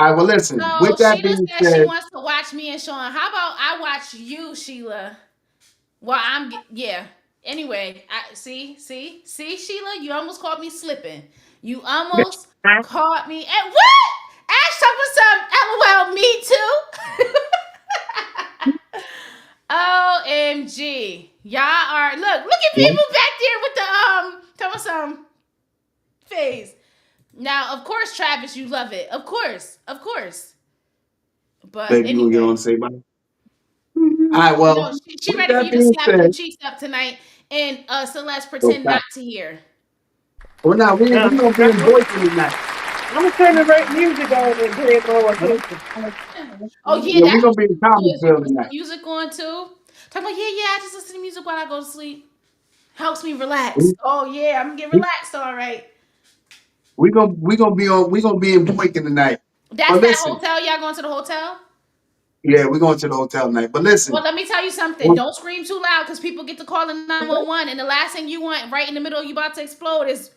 right, well, listen, so with that Sheila being says she said, wants to watch me and Sean. How about I watch you, Sheila? Well, yeah. Anyway, Sheila, you almost caught me slipping. You almost caught me. And what? Ash talking some LOL me too. OMG. Y'all are look at people back there with the tell me some face. Now, of course, Travis, you love it. Of course. Of course. But baby, you gonna get on anyway. and say bye? All right, No, well, she with ready for that you to being slap them said, cheeks up tonight and Celeste go pretend back. not to hear. Well, now we I'm gonna be in Boykin tonight. gonna turn the right music on and play more attention. Oh yeah, Yeah, that's we're gonna be in what you do, is Thomasville put some tonight. music on too. Talk about I just listen to music while I go to sleep. Helps me relax. We Oh yeah, I'm gonna get relaxed, all right. we gonna be in Boykin tonight. That's But that listen, hotel. Y'all going to the hotel? yeah, we're going to the hotel tonight. But Well, listen, let me tell you something. oh, Don't scream too loud because people get to calling 911, and the last thing you want right in the middle, you about to explode, is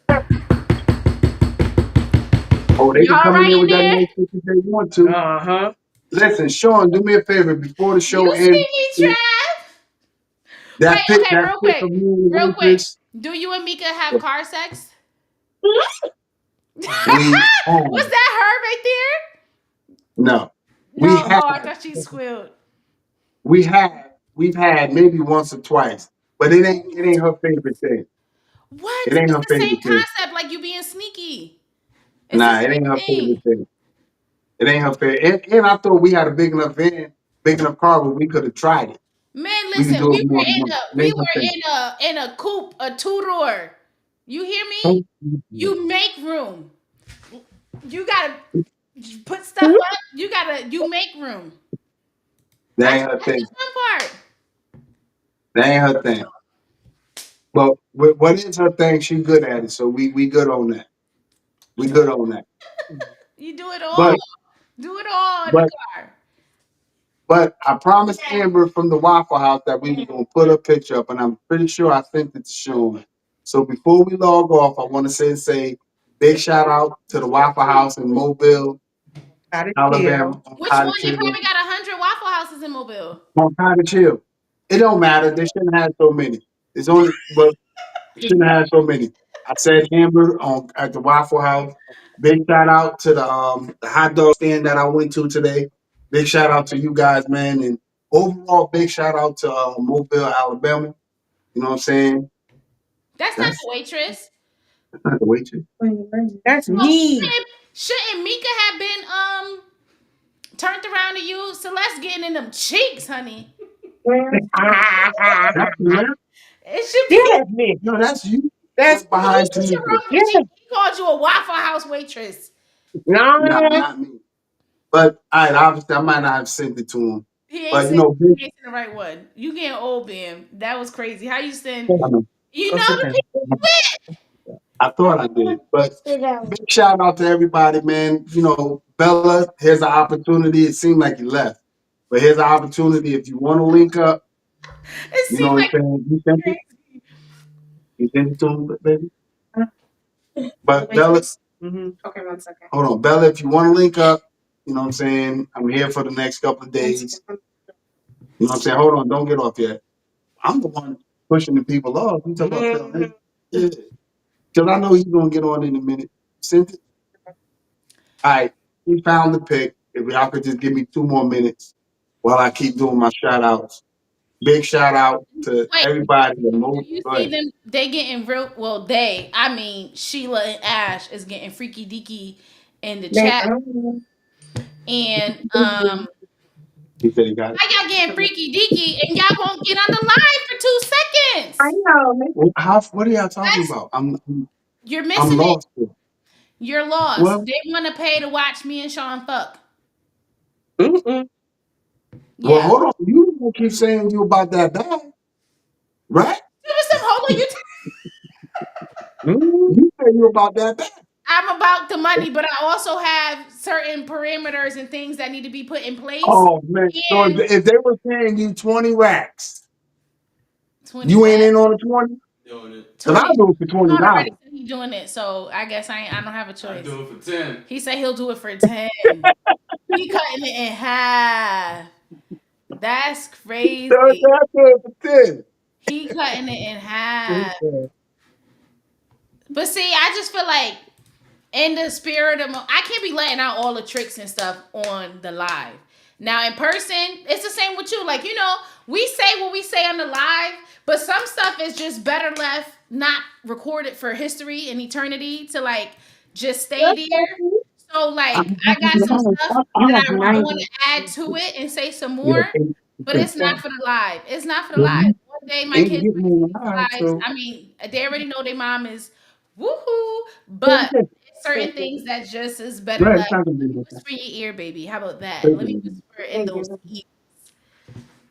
they you can all come in right there in with that there? nice shit if they want to. Uh-huh. Listen, Sean, do me a favor before the show You see ends. me, Trav? That Wait, pic, okay, that real pic quick, of you and the real quick. waitress, Do you and Mika have car sex? we have Was that her right there? no, we No. have Oh, I thought she squealed. we have we've had maybe once or twice, but it ain't her favorite thing. What? It ain't It's her the same favorite thing. concept, like you being sneaky. It's the Nah, it same ain't her favorite thing. thing. It ain't her favorite. And I thought we had a big enough van, big enough car where we could have tried it. Man, We could listen, do it more than once. It we ain't her were thing. in a coupe, a two door. You hear me? That You make room. You gotta put stuff up. You make room. ain't her That's thing. just one part. That ain't her thing. But what is her thing? She good at it. So we good on that. We good on that. You do it all. But Do it all in the but car. but I promised Amber from the Waffle House that we were gonna put a picture up, and I'm pretty sure I sent it to Sean. So before we log off, I want to say big shout out to the Waffle House in Mobile, Got it Alabama, chill. on Which one? Cottage They Hill. probably got 100 Waffle Houses in Mobile. On Cottage Hill. It don't matter. They shouldn't have so many. It's only but shouldn't have so many. I said Amber on at the Waffle House. Big shout out to the hot dog stand that I went to today. Big shout out to you guys, man, and overall big shout out to Mobile, Alabama. You know what I'm saying? That's not That's the waitress. not the waitress. That's Well, me. shouldn't Mika have been turned around to you? Celeste getting in them cheeks, honey. That's you, man. It should Yeah, be. that's me. No, that's you. That's That's behind What's Tamika. wrong with yeah. you? He called you a Waffle House waitress. No, No. not me. But all right, obviously I might not have sent it to him. But you know, big, He ain't send the right one. You getting old, Bam. That was crazy. How you send? I know. You Go know sit the down. people quit. I thought I did, but big shout out to everybody, man. You know, Bella, here's an opportunity. It seemed like you left, but here's an opportunity. If you want to link up, It you know seemed what I'm like saying? You sent it to him, baby. But Bella, Mm-hmm. hold on, Bella. If you want to link up, you know what I'm saying? I'm here for the next couple of days. You know what I'm saying? Hold on, don't get off yet. I'm the one pushing the people off. You talking about telling him? Yeah, because I know he's gonna get on in a minute. Sent it. All right, he found the pick. If y'all could just give me 2 more minutes. while I keep doing my shout outs. Big shout out to Wait, everybody that do moved. you Go see ahead. them? They getting real. Well, they. I mean, Sheila and Ash is getting freaky deaky in the They chat, are. and He said he got it. how y'all getting freaky deaky and y'all won't get on the line for 2 seconds? I know. What are y'all talking That's about? you're I'm missing it. lost here. You're lost. Well, They want to pay to watch me and Sean fuck. Mm-mm. well, Yeah. hold on. You don't keep saying you about that bad, right? Give us some. Hold on. Mm-mm. You say you about that bad. I'm about the money, but I also have certain parameters and things that need to be put in place. Oh man. So And if they were paying you 20 racks, 20 you ain't racks. in on the 20? Doing it. Cause I 20. do it for $20. Sean already said he's doing it, so I guess I don't have a I choice. do it for 10. He said he'll do it for 10. He cutting it in half. That's So crazy. I do it for 10. He cutting it in half. But see, I just feel like in the spirit of I can't be letting out all the tricks and stuff on the live. Now in person, it's the same with you. Like, we say what we say on the live, but some stuff is just better left not recorded for history and eternity to like just stay there. So like I got some stuff that I want to add to it and say some Yeah, more, but it's not 80%. for the live. It's not for the Well, live. you One day my ain't kids getting might me see alive, these lives. so I mean, they already know their mom is woohoo, but certain things that just is better right, it's left. not gonna be Let me like that. whisper in your ear, baby. How about that? Let me whisper in those ears.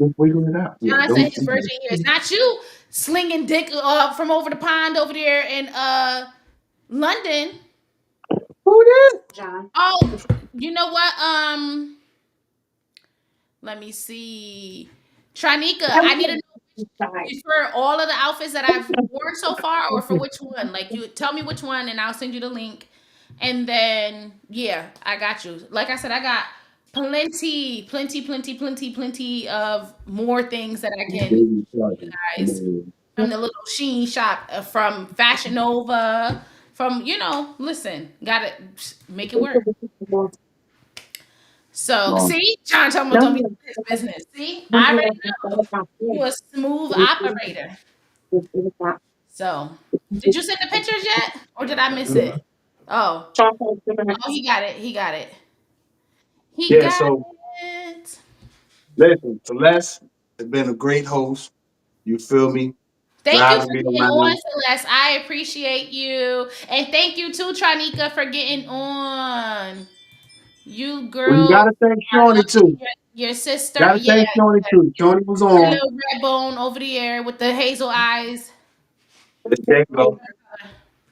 Just wiggle it out. Yeah, John said don't his virgin ears. Not you slinging dick from over the pond over there in London. Who did? Oh, you know what? Let me see. Tranika, I need to know for all of the outfits that I've worn so far, or for which one. Like, you tell me which one, and I'll send you the link. And then, yeah, I got you. Like I said, I got plenty, plenty, plenty, plenty, plenty of more things that I can baby charger. guys from the little Sheen shop, from Fashion Nova, from listen, gotta make it work. So Wrong. see, John talking about don't be his business. See, I already know you a smooth operator. So, did you send the pictures yet, or did I miss it? Oh, he got it. He got it. He Yeah, got so it. listen, Celeste has been a great host. You feel me? Thank you for Driving me getting on, around. Celeste. I appreciate you, and thank you too, Tranika, for getting on. You Well, you girl, gotta thank Shawnee too. your sister, Gotta yeah, thank Shawnee too. Shawnee was her on. little red bone over there with the hazel eyes. There you go.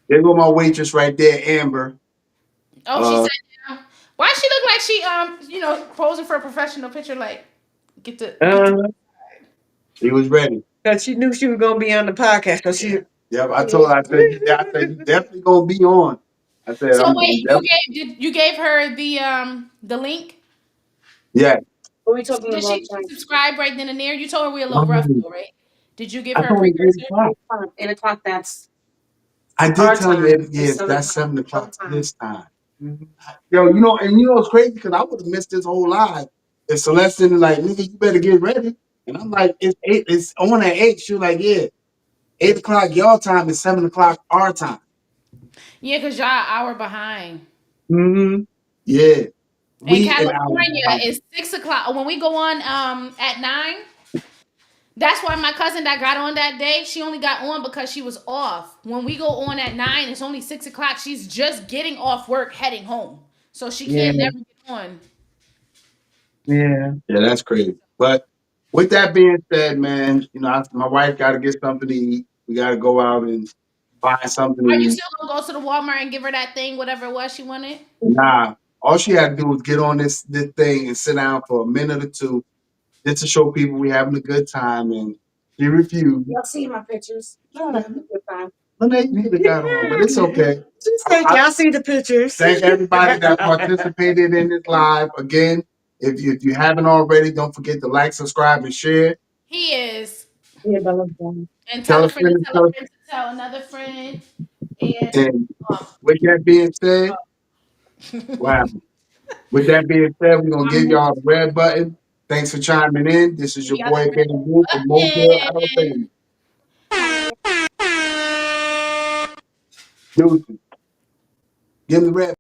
There go my waitress right there, Amber. Oh, she Uh, sat down. Why she look like she posing for a professional picture? Like get the. she was ready. Because she knew she was going to be on the podcast. So she. Yep, I told her. I said, you definitely gonna be on. I said, So I'm wait, definitely. you gave her the link? Yeah. What are we So talking did about? she subscribe right then and there? You told her we a little rough Um, though, right? Did you give I her a told her precursor? 8 o'clock. 8 o'clock, that's I did our tell time. her, It's yes, 7 that's o'clock. 7 o'clock Our time. this time. Yo, and it's crazy because I would have missed this whole live if Celeste didn't like, nigga, you better get ready. And I'm like, it's 8, it's on at 8. She was like, yeah, 8 o'clock y'all time is 7 o'clock our time. Yeah, because y'all an hour behind. Mm-hmm. Yeah. In We an hour California, behind. it's 6 o'clock. When we go on at 9, that's why my cousin that got on that day, she only got on because she was off. When we go on at 9, it's only 6 o'clock. She's just getting off work, heading home, so she Yeah. can't never get on. Yeah. Yeah, that's crazy. But with that being said, man, my wife got to get something to eat. We got to go out and find something to Are you eat. still gonna go to the Walmart and give her that thing, whatever it was she wanted? Nah, all she had to do was get on this thing and sit down for a minute or two just to show people we having a good time. And she refused. Y'all see my pictures? No, you could have got on, but it's okay. She said, y'all see the pictures. Thank everybody that participated in this live. Again, if you haven't already, don't forget to like, subscribe, and share. He is. Yeah, but And Tell tell a a friend friend to and tell a friend to tell another friend. And And with that being said, wow. With that being said, we're gonna give y'all the red button. Thanks for chiming in. This is your Y'all gotta boy press Bamboo from Mobile, the Alabama. button. Deuces. Give him the red.